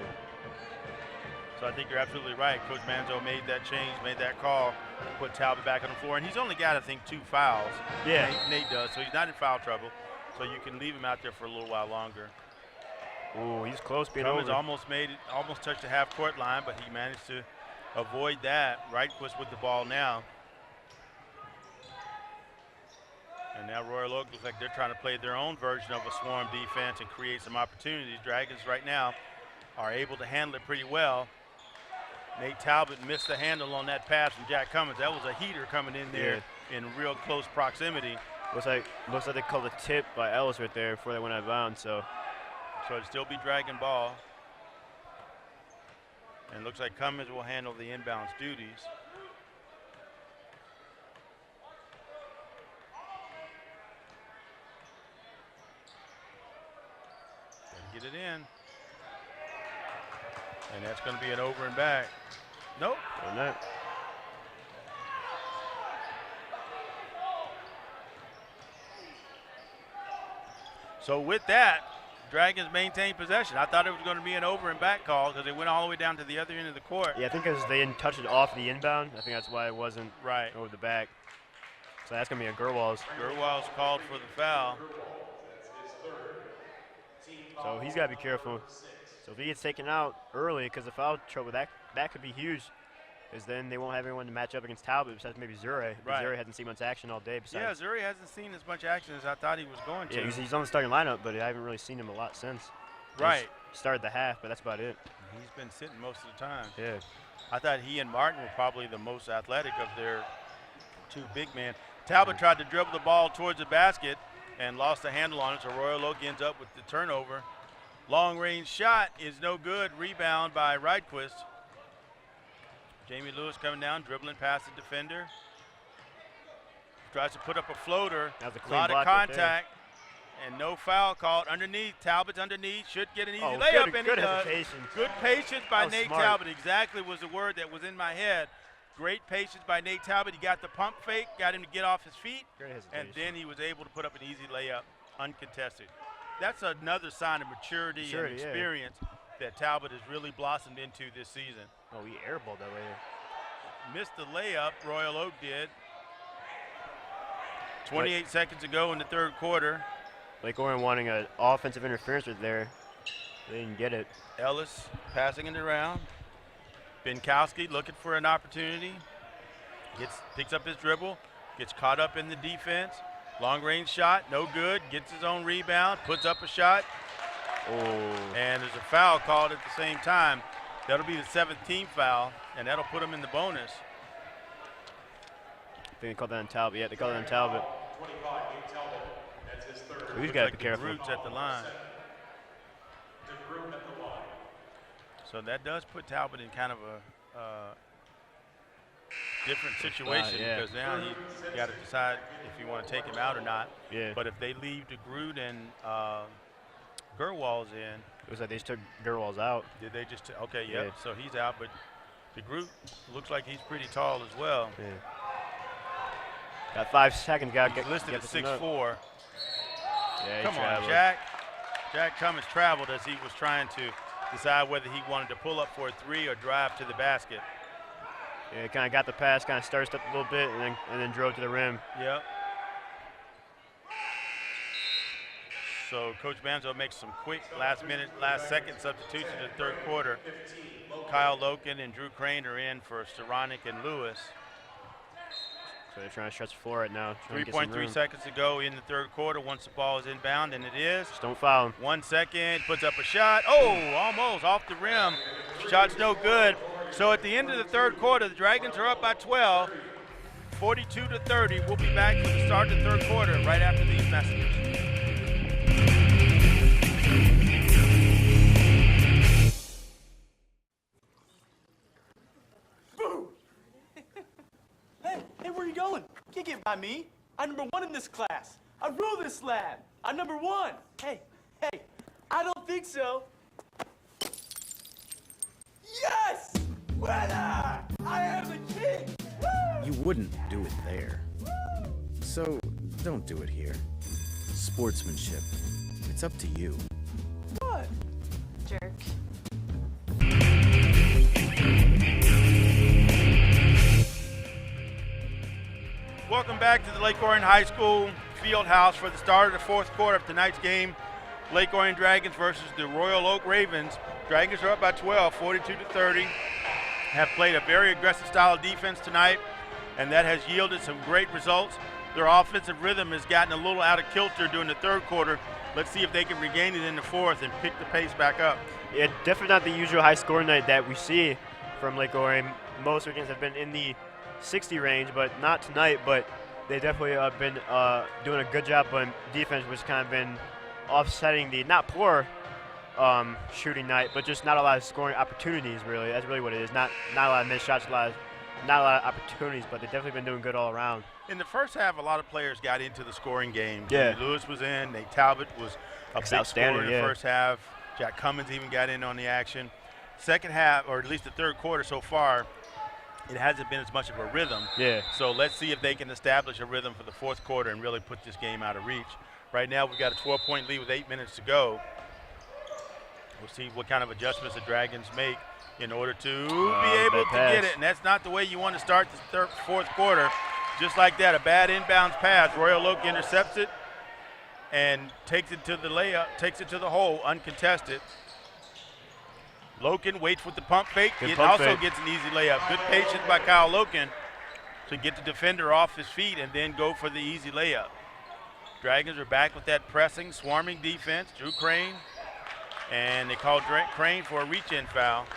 So I think you're absolutely right. Coach Manzo made that change, made that call, put Talbot back on the floor. And he's only got, I think, 2 fouls. Yeah. Nate does, so he's not in foul trouble. So you can leave him out there for a little while longer. Ooh, he's close being Cummins over. almost touched the half-court line, but he managed to avoid that. Reitquist with the ball now. And now Royal Oak looks like they're trying to play their own version of a swarm defense and create some opportunities. Dragons right now are able to handle it pretty well. Nate Talbot missed the handle on that pass from Jack Cummins. That was a heater coming in there in real close proximity. Looks like they called a tip by Ellis right there before they went out of bounds. So it'll still be Dragon ball. And it looks like Cummins will handle the inbounds duties. Get it in. And that's going to be an over and back. Nope. not. So with that, Dragons maintain possession. I thought it was going to be an over and back call because it went all the way down to the other end of the court. Yeah, I think because they didn't touch it off the inbound. I think that's why it wasn't over the back. So that's going to be a Gerwal's. Gerwal's called for the foul. So he's got to be careful. So if he gets taken out early because of foul trouble, that could be huge. Because then they won't have anyone to match up against Talbot besides maybe Zure. Right. Zure hasn't seen much action all day. Besides. Yeah, Zure hasn't seen as much action as I thought he was going to. Yeah, he's on the starting lineup, but I haven't really seen him a lot since. Right. He started the half, but that's about it. He's been sitting most of the time. Yeah. I thought he and Martin were probably the most athletic of their 2 big men. Talbot tried to dribble the ball towards the basket and lost the handle on it, so Royal Oak ends up with the turnover. Long range shot is no good. Rebound by Reitquist. Jamie Lewis coming down, dribbling past the defender. Tries to put up a floater. That was a clean lot of block right contact. And no foul called underneath. Talbot's underneath. Should get an easy layup. Good, and good he does. hesitation. Good patience by Nate smart. Talbot. Exactly was the word that was in my head. Great patience by Nate Talbot. He got the pump fake, got him to get off his feet. Great hesitation. And then he was able to put up an easy layup, uncontested. That's another sign of maturity and experience that Talbot has really blossomed into this season. Oh, he airballed that way. Missed the layup, Royal Oak did. 28 seconds to go in the third quarter. Lake Orion wanting an offensive interference right there. They didn't get it. Ellis passing it around. Binkowski looking for an opportunity. Picks up his dribble, gets caught up in the defense. Long range shot, no good. Gets his own rebound, puts up a shot. Oh. And there's a foul called at the same time. That'll be the 7th team foul, and that'll put him in the bonus. I think they called that on Talbot. Yeah, they called it on Talbot. 25, Nate Talbot. That's his third. So he's got to be careful. DeGroote's at the line. DeGroote at the line. So that does put Talbot in kind of a different situation because now he's got to decide if you want to take him out or not. Yeah. But if they leave DeGroote and Gerwal's in. It was like they just took Gerwal's out. Did they just okay, yep. Yeah. So he's out, but DeGroote looks like he's pretty tall as well. Yeah. Got 5 seconds. Got he's listed at 6'4". Yeah, come on, Jack. Jack Cummins traveled as he was trying to decide whether he wanted to pull up for a 3 or drive to the basket. Yeah, kind of got the pass, kind of started up a little bit, and then drove to the rim. Yep. So Coach Manzo makes some quick last-second substitutions in the third quarter. Kyle Loken and Drew Crane are in for Saronic and Lewis. So they're trying to stretch the floor right now. 3.3 seconds to go in the third quarter once the ball is inbound, and it is. Just don't foul him. 1 second, puts up a shot. Oh, almost off the rim. Shot's no good. So at the end of the third quarter, the Dragons are up by 12, 42-30. We'll be back for the start of the third quarter right after these messages. Hey, where are you going? You can't get by me. I'm #1 in this class. I rule this lab. I'm number 1. Hey, I don't think so. Yes! Winner! I am the king! Woo! You wouldn't do it there. So, don't do it here. Sportsmanship. It's up to you. What? Jerk. Welcome back to the Lake Orion High School field house for the start of the fourth quarter of tonight's game. Lake Orion Dragons versus the Royal Oak Ravens. Dragons are up by 12, 42-30. Have played a very aggressive style of defense tonight, and that has yielded some great results. Their offensive rhythm has gotten a little out of kilter during the third quarter. Let's see if they can regain it in the fourth and pick the pace back up. Yeah, definitely not the usual high scoring night that we see from Lake Orion. Most weekends have been in the 60 range, but not tonight. But they definitely have been doing a good job on defense, which kind of been offsetting the not poor shooting night, but just not a lot of scoring opportunities. Really, that's really what it is. Not a lot of missed shots, not a lot of opportunities, but they've definitely been doing good all around. In the first half, a lot of players got into the scoring game. Yeah. Jimmy Lewis was in. Nate Talbot was a big scorer in the first half. Jack Cummins even got in on the action. Second half, or at least the third quarter so far, it hasn't been as much of a rhythm. Yeah. So let's see if they can establish a rhythm for the fourth quarter and really put this game out of reach. Right now, we've got a 12-point lead with 8 minutes to go. We'll see what kind of adjustments the Dragons make in order to be able to get it. And that's not the way you want to start the fourth quarter. Just like that, a bad inbounds pass. Royal Oak intercepts it and takes it to the layup, takes it to the hole, uncontested. Loken waits with the pump fake. It also gets an easy layup. Good patience by Kyle Loken to get the defender off his feet and then go for the easy layup. Dragons are back with that pressing, swarming defense. Drew Crane, and they called Crane for a reach-in foul.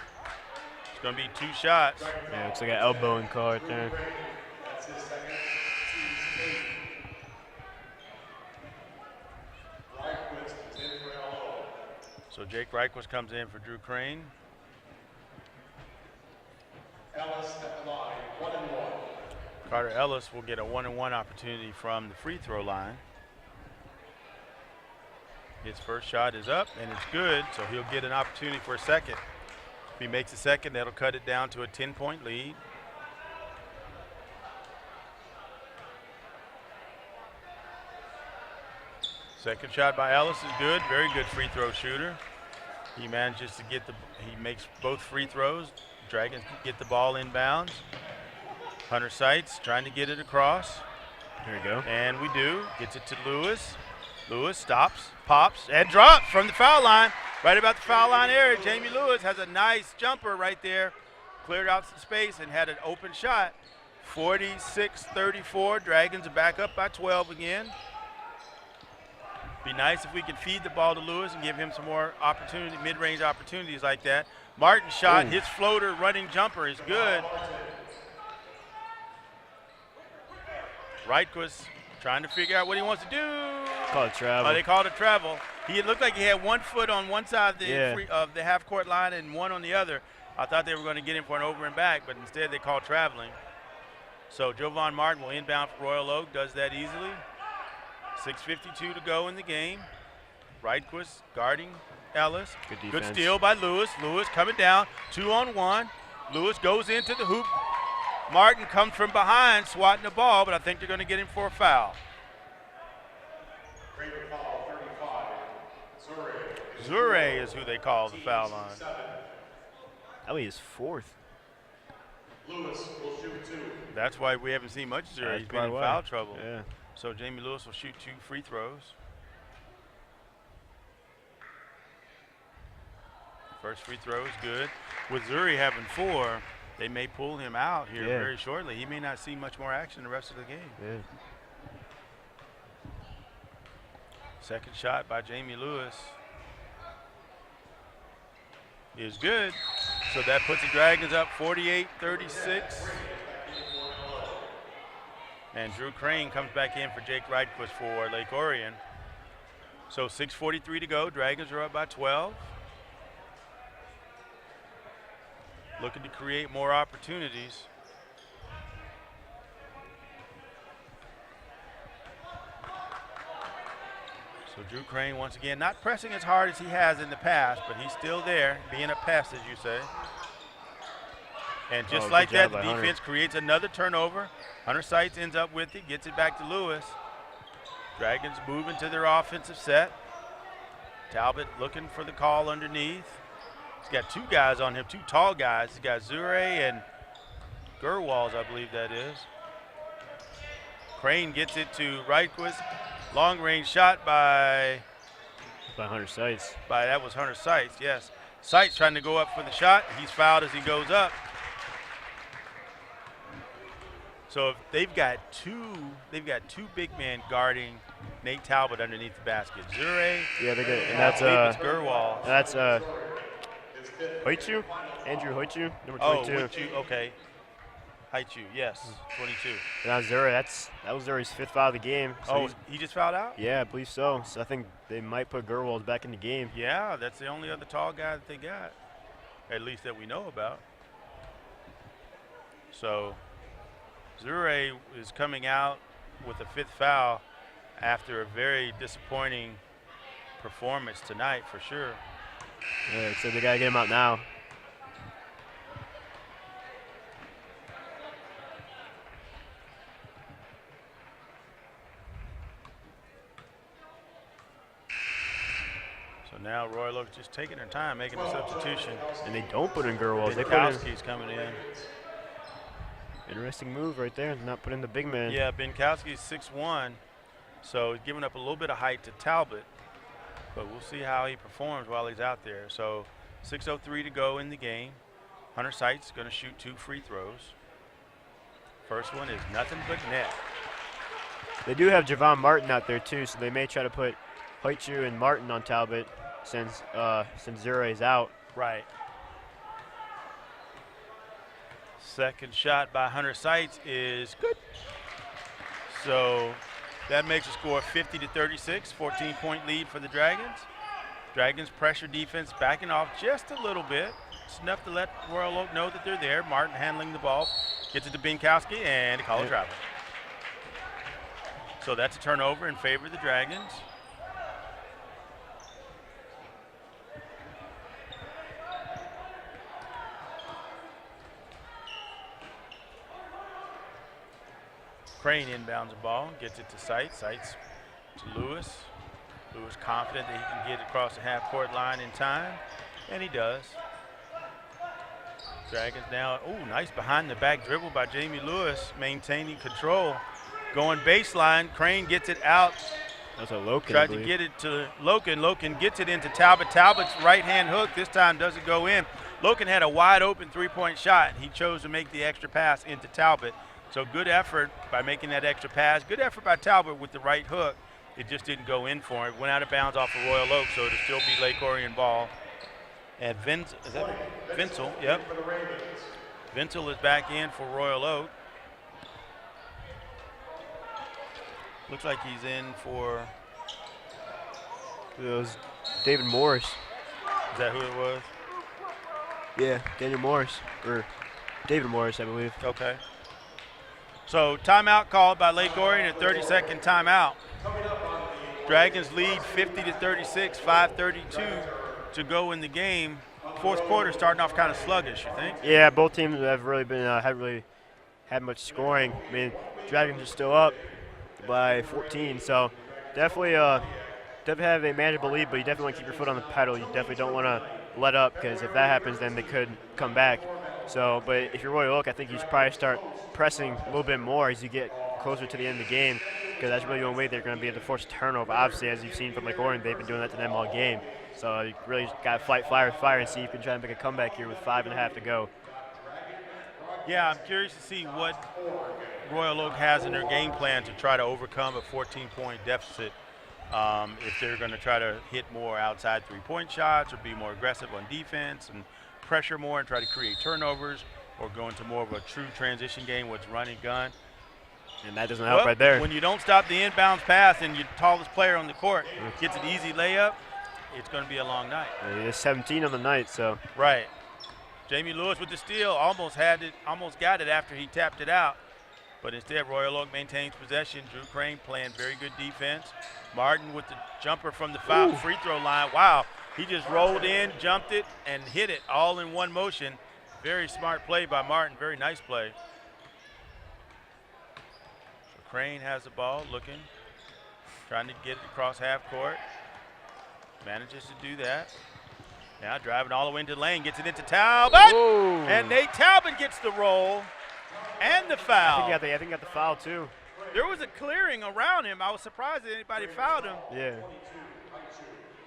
It's going to be 2 shots. Yeah, looks like an elbowing call right there. So Jake Reichwitz comes in for Drew Crane. Ellis at the line, 1-1. Carter Ellis will get a 1-on-1 opportunity from the free throw line. His first shot is up and it's good, so he'll get an opportunity for a second. If he makes a second, that'll cut it down to a 10-point lead. Second shot by Ellis is good, very good free throw shooter. He manages to get he makes both free throws. Dragons get the ball inbounds. Hunter Seitz trying to get it across. There we go. And we do. Gets it to Lewis. Lewis stops, pops, and drops from the foul line. Right about the foul line area. Jamie Lewis has a nice jumper right there. Cleared out some space and had an open shot. 46-34. Dragons are back up by 12 again. Be nice if we could feed the ball to Lewis and give him some more opportunity, mid-range opportunities like that. Martin's shot, his floater running jumper is good. Reichwitz trying to figure out what he wants to do. Call it travel. They called it travel. It looked like he had 1 foot on one side of the half-court line and 1 on the other. I thought they were going to get him for an over and back, but instead they called traveling. So Jovan Martin will inbound for Royal Oak, does that easily. 6:52 to go in the game. Reichwitz guarding Ellis. Good defense. Good steal by Lewis. Lewis coming down, 2-on-1. Lewis goes into the hoop. Martin comes from behind, swatting the ball, but I think they're going to get him for a foul. Zure is who they call the foul line. Ellie is 4th. Lewis will shoot 2. That's why we haven't seen much Zure. That's He's been in probably foul why. trouble. Yeah. So Jamie Lewis will shoot 2 free throws. First free throw is good. With Zuri having 4, they may pull him out here very shortly. He may not see much more action the rest of the game. Yeah. Second shot by Jamie Lewis is good. So that puts the Dragons up 48-36. And Drew Crane comes back in for Jake Reichwitz for Lake Orion. So 6:43 to go. Dragons are up by 12. Looking to create more opportunities. So Drew Crane once again not pressing as hard as he has in the past, but he's still there, being a pest, as you say. And just like that, the defense creates another turnover. Hunter Seitz ends up with it, gets it back to Lewis. Dragons move into their offensive set. Talbot looking for the call underneath. He's got two guys on him, two tall guys. He's got Zure and Gerwals, I believe that is. Crane gets it to Reitquist. Long range shot by Hunter Seitz. That was Hunter Seitz, yes. Seitz trying to go up for the shot. He's fouled as he goes up. So if they've got two big men guarding Nate Talbot underneath the basket. Zure. Yeah, they're good. And that's Gerwal. That's Hoichu, Andrew Hoichu, number 22. Oh, Hoichu, okay. Haichu, yes, 22. Now Zure, that was Zure's 5th foul of the game. So he just fouled out? Yeah, I believe so. So I think they might put Gerwals back in the game. Yeah, that's the only other tall guy that they got, at least that we know about. So Zure is coming out with a 5th foul after a very disappointing performance tonight, for sure. Yeah, so they gotta get him out now. So now Royal Oak just taking their time, making a substitution. And they don't put in Gerwals. They put Binkowski's coming in. Interesting move right there, not put in the big man. Yeah, Binkowski's 6'1", so he's giving up a little bit of height to Talbot. But we'll see how he performs while he's out there. So 6:03 to go in the game. Hunter Seitz going to shoot 2 free throws. First one is nothing but net. They do have Javon Martin out there too, so they may try to put Hoichu and Martin on Talbot since Zure is out. Right. Second shot by Hunter Seitz is good. So that makes the score 50-36, 14-point lead for the Dragons. Dragons pressure defense backing off just a little bit. It's enough to let Royal Oak know that they're there. Martin handling the ball, gets it to Binkowski, and a call of travel. So that's a turnover in favor of the Dragons. Crane inbounds the ball, gets it to Seitz. Seitz to Lewis. Lewis confident that he can get across the half-court line in time, and he does. Dragons now, nice behind-the-back dribble by Jamie Lewis, maintaining control. Going baseline, Crane gets it out. That's a Loken. Tried to get it to Loken. Loken gets it into Talbot. Talbot's right-hand hook this time doesn't go in. Loken had a wide-open three-point shot. He chose to make the extra pass into Talbot. So good effort by making that extra pass. Good effort by Talbot with the right hook. It just didn't go in for him. Went out of bounds off of Royal Oak, so it'll still be Lake Orion ball. And Vincel, yep. Vincel is back in for Royal Oak. Looks like he's in for. It was David Morris. Is that who it was? Yeah, Daniel Morris, or David Morris, I believe. Okay. So timeout called by Lake Orion, a 30-second timeout. Dragons lead 50-36, 5:32 to go in the game. Fourth quarter starting off kind of sluggish, you think? Yeah, both teams have really been haven't really had much scoring. I mean, Dragons are still up by 14, so definitely have a manageable lead, but you definitely want to keep your foot on the pedal. You definitely don't want to let up, because if that happens, then they could come back. So, but if you're Royal Oak, I think you should probably start pressing a little bit more as you get closer to the end of the game, because that's really the only way they're going to be able to force a turnover. Obviously, as you've seen from Lake Orion, they've been doing that to them all game. So you really got to fight fire with fire and see if you can try and make a comeback here with 5.5 to go. Yeah, I'm curious to see what Royal Oak has in their game plan to try to overcome a 14-point deficit. If they're going to try to hit more outside three-point shots or be more aggressive on defense and pressure more and try to create turnovers, or go into more of a true transition game with run and gun. And that doesn't help right there. When you don't stop the inbounds pass and your tallest player on the court gets an easy layup, it's going to be a long night. It's 17 on the night, so. Right. Jamie Lewis with the steal, almost got it after he tapped it out. But instead, Royal Oak maintains possession. Drew Crane playing very good defense. Martin with the jumper from the foul free throw line. Wow, he just rolled in, jumped it, and hit it all in one motion. Very smart play by Martin, very nice play. So Crane has the ball, looking, trying to get it across half court. Manages to do that. Now driving all the way into the lane, gets it into Talbot. Whoa. And Nate Talbot gets the roll and the foul. I think he got the foul too. There was a clearing around him. I was surprised that anybody fouled him. Yeah.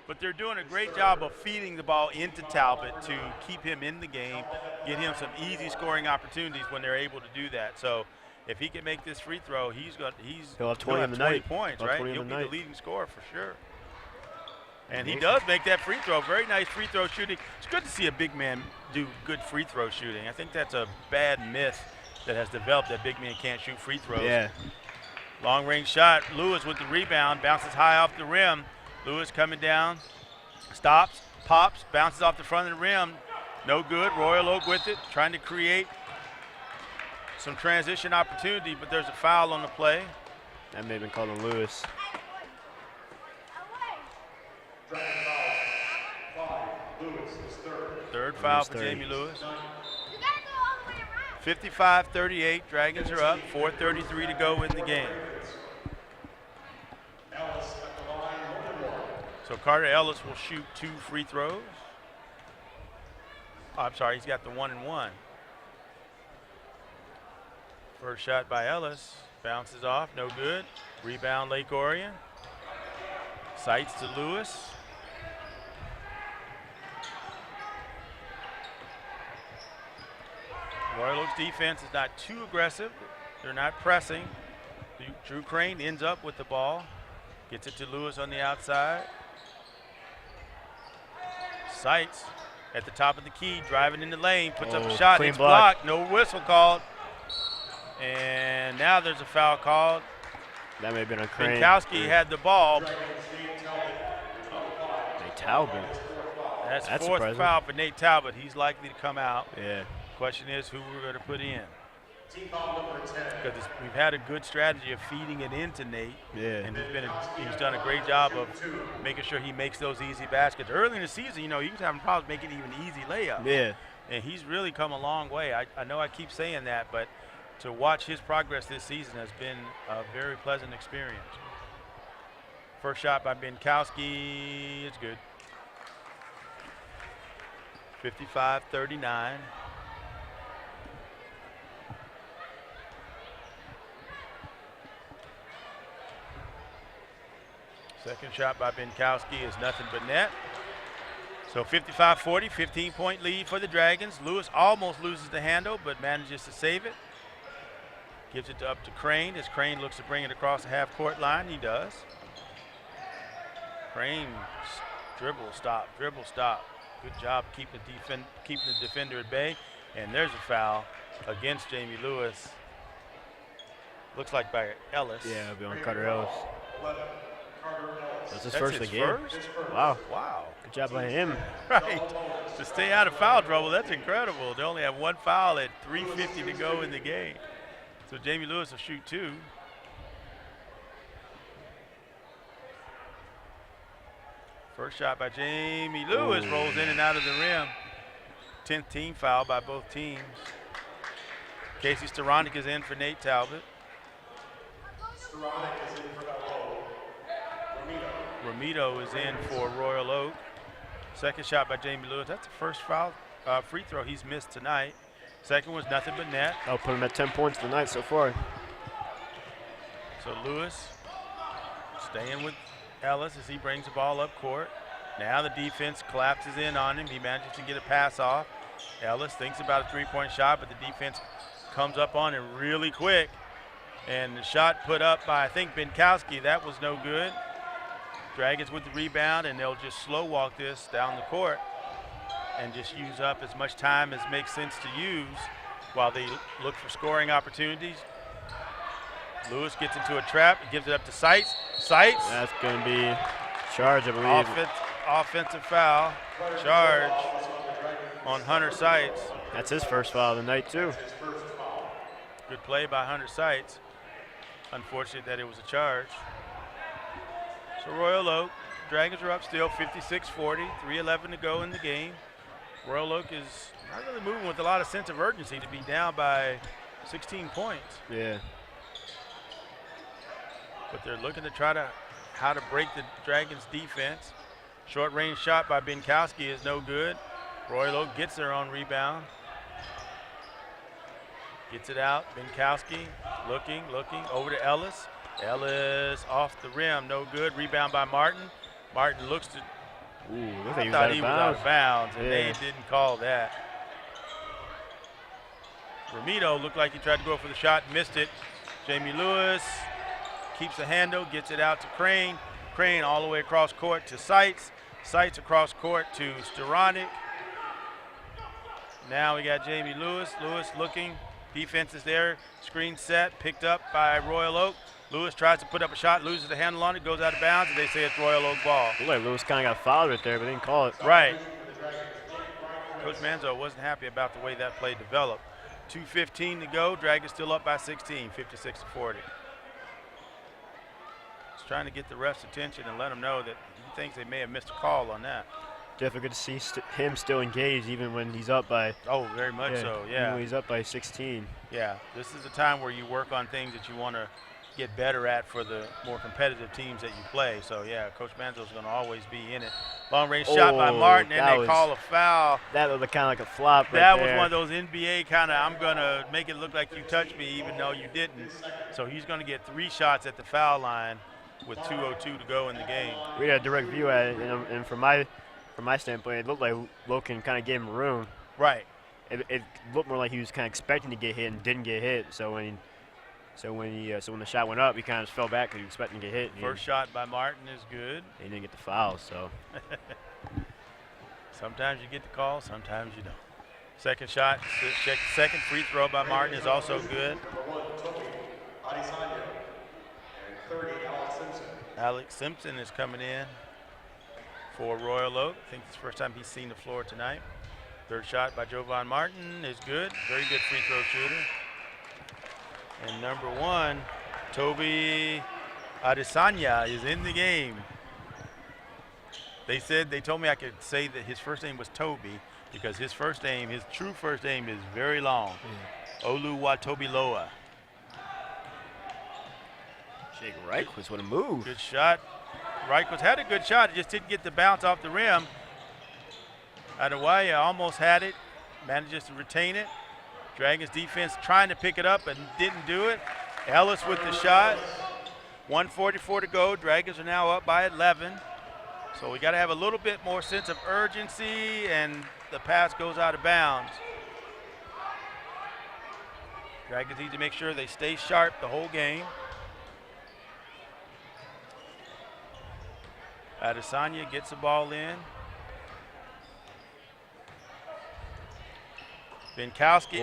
But they're doing a great job of feeding the ball into Talbot to keep him in the game, get him some easy scoring opportunities when they're able to do that. So if he can make this free throw, he'll have 20 in the night. Points, right? He'll be the leading scorer for sure. And he Amazing. does make that free throw. Very nice free throw shooting. It's good to see a big man do good free throw shooting. I think that's a bad myth that has developed, that big men can't shoot free throws. Yeah. Long range shot. Lewis with the rebound, bounces high off the rim. Lewis coming down, stops, pops, bounces off the front of the rim. No good. Royal Oak with it, trying to create some transition opportunity, but there's a foul on the play. That may have been called on Lewis. Third foul for Jamie Lewis. 55-38, Dragons are up, 4:33 to go in the game. So Carter Ellis will shoot 2 free throws. Oh, I'm sorry, he's got the 1 and 1. First shot by Ellis, bounces off, no good. Rebound Lake Orion. Sights to Lewis. Royal Oak's defense is not too aggressive. They're not pressing. Drew Crane ends up with the ball. Gets it to Lewis on the outside. Sights at the top of the key, driving in the lane, puts up a shot. It's blocked. No whistle called. And now there's a foul called. That may have been on Crane. Binkowski had the ball. Nate Talbot. That's fourth surprising. foul for Nate Talbot. He's likely to come out. Yeah. Question is who we're going to put in. Because we've had a good strategy of feeding it into Nate. Yeah. And he's done a great job of making sure he makes those easy baskets. Early in the season, he was having problems making even easy layups. Yeah. And he's really come a long way. I know I keep saying that, but to watch his progress this season has been a very pleasant experience. First shot by Binkowski, it's good. 55-39. Second shot by Binkowski is nothing but net. So 55-40, 15-point lead for the Dragons. Lewis almost loses the handle, but manages to save it. Gives it up to Crane as Crane looks to bring it across the half-court line. He does. Crane, dribble, stop, dribble, stop. Good job keeping the defender at bay. And there's a foul against Jamie Lewis. Looks like by Ellis. Yeah, it'll be on Carter Ellis. That's his That's first of his the game. first? Wow. Wow. Good job by him. Right. To stay out of foul trouble, that's incredible. They only have 1 foul at 3:50 to go in the game. So Jamie Lewis will shoot 2. First shot by Jamie Lewis rolls in and out of the rim. 10th team foul by both teams. Casey Storonik is in for Nate Talbot. Romito is in for Royal Oak. Second shot by Jamie Lewis. That's the first foul free throw he's missed tonight. Second was nothing but net. I'll put him at 10 points tonight so far. So Lewis staying with Ellis as he brings the ball up court. Now the defense collapses in on him. He manages to get a pass off. Ellis thinks about a 3-point shot, but the defense comes up on him really quick. And the shot put up by, I think, Binkowski. That was no good. Dragons with the rebound, and they'll just slow walk this down the court and just use up as much time as makes sense to use while they look for scoring opportunities. Lewis gets into a trap, gives it up to Sights. Sights. That's going to be charge, I believe. Offensive foul, charge on Hunter Sights. That's his first foul of the night, too. Good play by Hunter Seitz. Unfortunate that it was a charge. So Royal Oak, Dragons are up still 56-40, 3:11 to go in the game. Royal Oak is not really moving with a lot of sense of urgency to be down by 16 points. Yeah. But they're looking to try to how to break the Dragons defense. Short range shot by Binkowski is no good. Royal Oak gets their own rebound. Gets it out, Binkowski looking, over to Ellis. Ellis off the rim, no good. Rebound by Martin. Martin looks to, Ooh, I thought he was out of bounds, and they Yeah. didn't call that. Ramito looked like he tried to go for the shot, missed it. Jamie Lewis keeps the handle, gets it out to Crane. Crane all the way across court to Seitz. Seitz across court to Staranek. Now we got Jamie Lewis. Lewis looking, defense is there. Screen set, picked up by Royal Oak. Lewis tries to put up a shot, loses the handle on it, goes out of bounds, and they say it's Royal Oak ball. Looked like Lewis kind of got fouled right there, but didn't call it. Right. Coach Manzo wasn't happy about the way that play developed. 2:15 to go. Dragons still up by 16, 56-40. He's trying to get the ref's attention and let them know that he thinks they may have missed a call on that. Definitely good to see him still engaged even when he's up by. Oh, very much so, yeah. Even when he's up by 16. Yeah, this is a time where you work on things that you want to get better at for the more competitive teams that you play. So, yeah, Coach Manzo's going to always be in it. Long-range shot by Martin, and they call a foul. That was kind of like a flop right That there. was one of those NBA kind of, I'm going to make it look like you touched me even though you didn't. So he's going to get 3 shots at the foul line with 2:02 to go in the game. We had a direct view at it, and from my standpoint, it looked like Loken kind of gave him room. Right. It looked more like he was kind of expecting to get hit and didn't get hit. So when the shot went up, he kind of just fell back because he was expecting to get hit. First shot by Martin is good. He didn't get the foul, so. Sometimes you get the call, sometimes you don't. Second shot, second free throw by Martin is also good. Number 1, Toby Adesanya. And 30, Alex Simpson. Alex Simpson is coming in for Royal Oak. I think it's the first time he's seen the floor tonight. Third shot by Jovan Martin is good. Very good free throw shooter. And number 1, Toby Adesanya is in the game. They told me I could say that his first name was Toby because his true first name is very long. Oluwatobiloa. Jake Reichwitz, what a move. Good shot. Reichwitz had a good shot. He just didn't get the bounce off the rim. Adewaya almost had it. Manages to retain it. Dragons defense trying to pick it up and didn't do it. Ellis with the shot. 1:44 to go. Dragons are now up by 11. So we got to have a little bit more sense of urgency, and the pass goes out of bounds. Dragons need to make sure they stay sharp the whole game. Adesanya gets the ball in. Binkowski,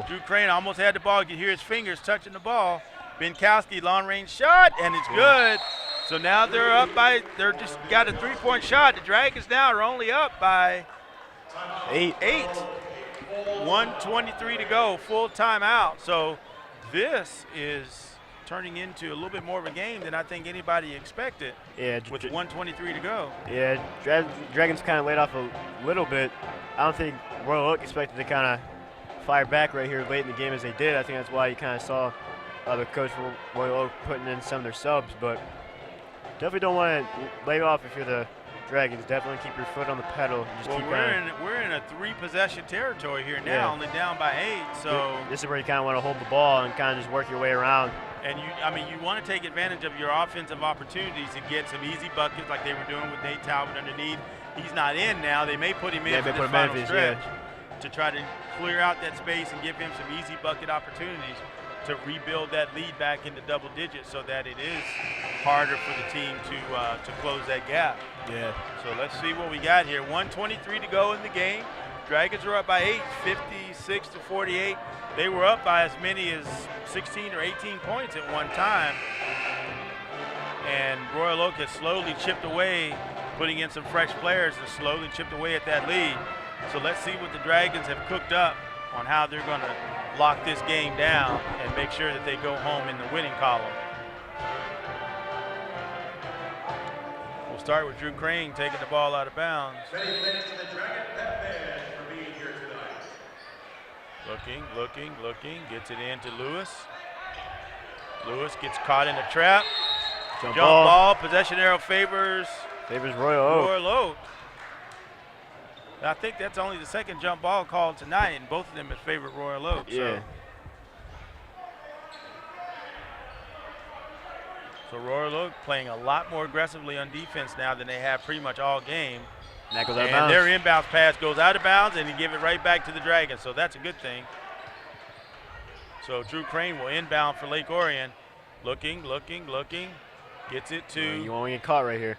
Drew Crane almost had the ball. You can hear his fingers touching the ball. Binkowski, long range shot, and it's good. So now they're just got a 3-point shot. The Dragons now are only up by 8. 1:23 to go, full timeout. So this is turning into a little bit more of a game than I think anybody expected. Yeah, with 1:23 to go. Yeah, Dragons kind of laid off a little bit. I don't think Royal Oak expected to kind of fire back right here late in the game as they did. I think that's why you kind of saw the coach from Royal Oak putting in some of their subs. But definitely don't want to lay off if you're the Dragons. Definitely keep your foot on the pedal. And just we're in a 3-possession territory here now, only down by 8. So this is where you kind of want to hold the ball and kind of just work your way around. And you want to take advantage of your offensive opportunities to get some easy buckets like they were doing with Nate Talbot underneath. He's not in now. They may put him in for this final stretch to try to clear out that space and give him some easy bucket opportunities to rebuild that lead back into double digits so that it is harder for the team to close that gap. Yeah. So let's see what we got here. 1:23 to go in the game. Dragons are up by 8, 56-48. They were up by as many as 16 or 18 points at one time. And Royal Oak has slowly chipped away, putting in some fresh players and slowly chipped away at that lead. So let's see what the Dragons have cooked up on how they're going to lock this game down and make sure that they go home in the winning column. We'll start with Drew Crane taking the ball out of bounds. Many thanks to the Dragon Pep Band for being here tonight. Looking, gets it in to Lewis. Lewis gets caught in a trap. Jump ball, possession arrow favors Royal Oak. I think that's only the second jump ball called tonight, and both of them have favored Royal Oak. Yeah. So Royal Oak playing a lot more aggressively on defense now than they have pretty much all game. And that goes out of And bounds. their inbounds pass goes out of bounds, and you give it right back to the Dragons, so that's a good thing. So Drew Crane will inbound for Lake Orion. Looking. Gets it to. You won't get caught right here.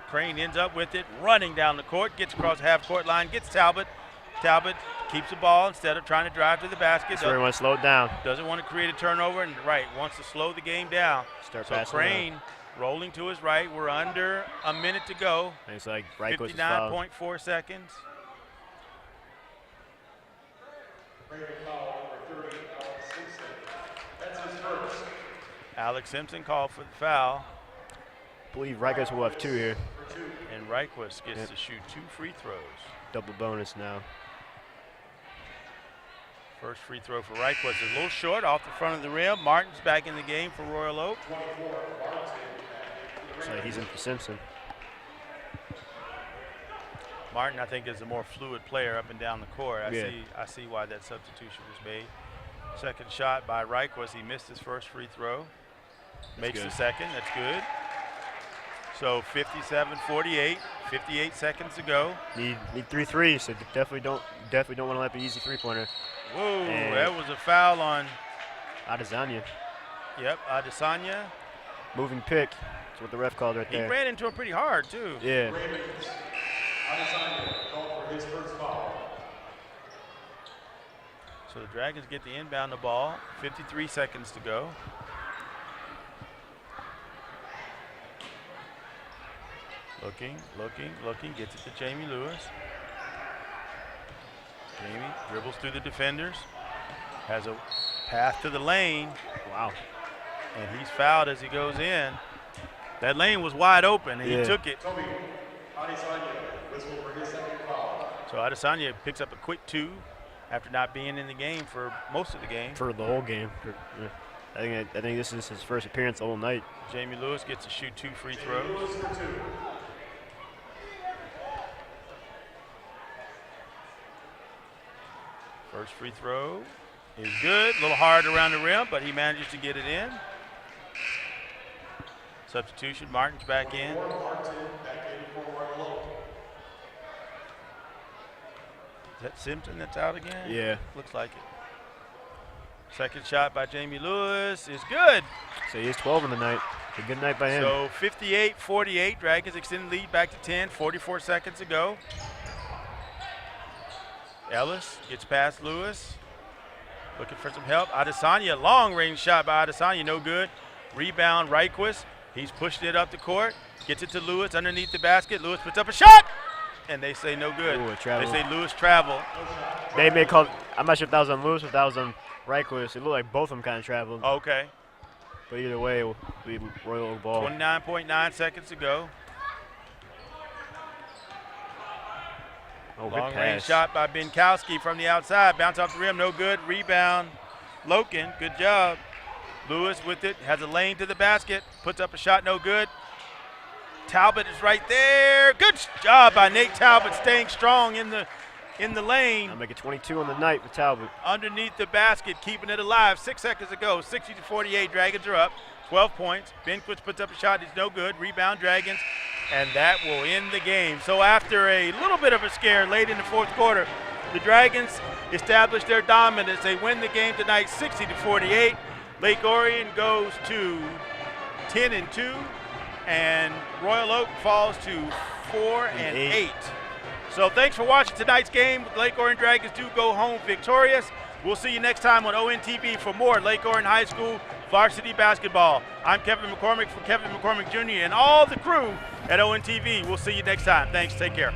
Crane ends up with it, running down the court, gets across the half-court line, gets Talbot. Talbot keeps the ball instead of trying to drive to the basket. So he wants to slow it down. Doesn't want to create a turnover, and wants to slow the game down. Start so passing Crane rolling to his right. We're under a minute to go. And it's like right goes 59.4 seconds. Brandon foul number 30, Alex Simpson. That's his first. Alex Simpson called for the foul. I believe Rikers will have 2 here. And Reichwitz gets to shoot 2 free throws. Double bonus now. First free throw for Reichwitz is a little short off the front of the rim. Martin's back in the game for Royal Oak. So he's in for Simpson. Martin, I think, is a more fluid player up and down the court. I see why that substitution was made. Second shot by Reichwitz. He missed his first free throw. Makes the second. That's good. So 57-48, 58 seconds to go. Need 3 threes, so definitely don't want to let the easy 3-pointer. Whoa, and that was a foul on Adesanya. Yep, Adesanya. Moving pick. That's what the ref called right there. He ran into him pretty hard too. Yeah. Adesanya called for his first foul. So the Dragons get the inbound the ball. 53 seconds to go. Looking, gets it to Jamie Lewis. Jamie dribbles through the defenders, has a path to the lane. Wow. And he's fouled as he goes in. That lane was wide open, and he took it. Toby Adesanya whistle for his second foul. So Adesanya picks up a quick 2 after not being in the game for most of the game. For the whole game. I think this is his first appearance all night. Jamie Lewis gets to shoot 2 free throws. First free throw is good. A little hard around the rim, but he manages to get it in. Substitution, Martin's back in. Is that Simpson that's out again? Yeah. Looks like it. Second shot by Jamie Lewis is good. So he is 12 in the night. A good night by him. So 58-48, Dragons extend lead back to 10, 44 seconds to go. Ellis gets past Lewis. Looking for some help. Adesanya, long range shot by Adesanya, no good. Rebound, Reichwitz. He's pushed it up the court. Gets it to Lewis underneath the basket. Lewis puts up a shot, and they say no good. Ooh, they say Lewis travel. They may call. I'm not sure if that was on Lewis or if that was on Reichwitz. It looked like both of them kind of traveled. Okay. But either way, it will be Royal Oak ball. 29.9 seconds to go. Oh, Long range shot by Binkowski from the outside. Bounce off the rim, no good. Rebound, Loken, good job. Lewis with it, has a lane to the basket, puts up a shot, no good. Talbot is right there. Good job by Nate Talbot, staying strong in the lane. I'll make it 22 on the night with Talbot. Underneath the basket, keeping it alive. 6 seconds to go. 60-48, Dragons are up. 12 points. Benquist puts up a shot, it's no good. Rebound, Dragons, and that will end the game. So after a little bit of a scare late in the fourth quarter, the Dragons establish their dominance. They win the game tonight 60-48. Lake Orion goes to 10-2, and Royal Oak falls to 4-8. So thanks for watching tonight's game. The Lake Orion Dragons do go home victorious. We'll see you next time on ONTV for more Lake Orion High School varsity basketball. I'm Kevin McCormick from Kevin McCormick Jr. and all the crew at ONTV. We'll see you next time. Thanks. Take care.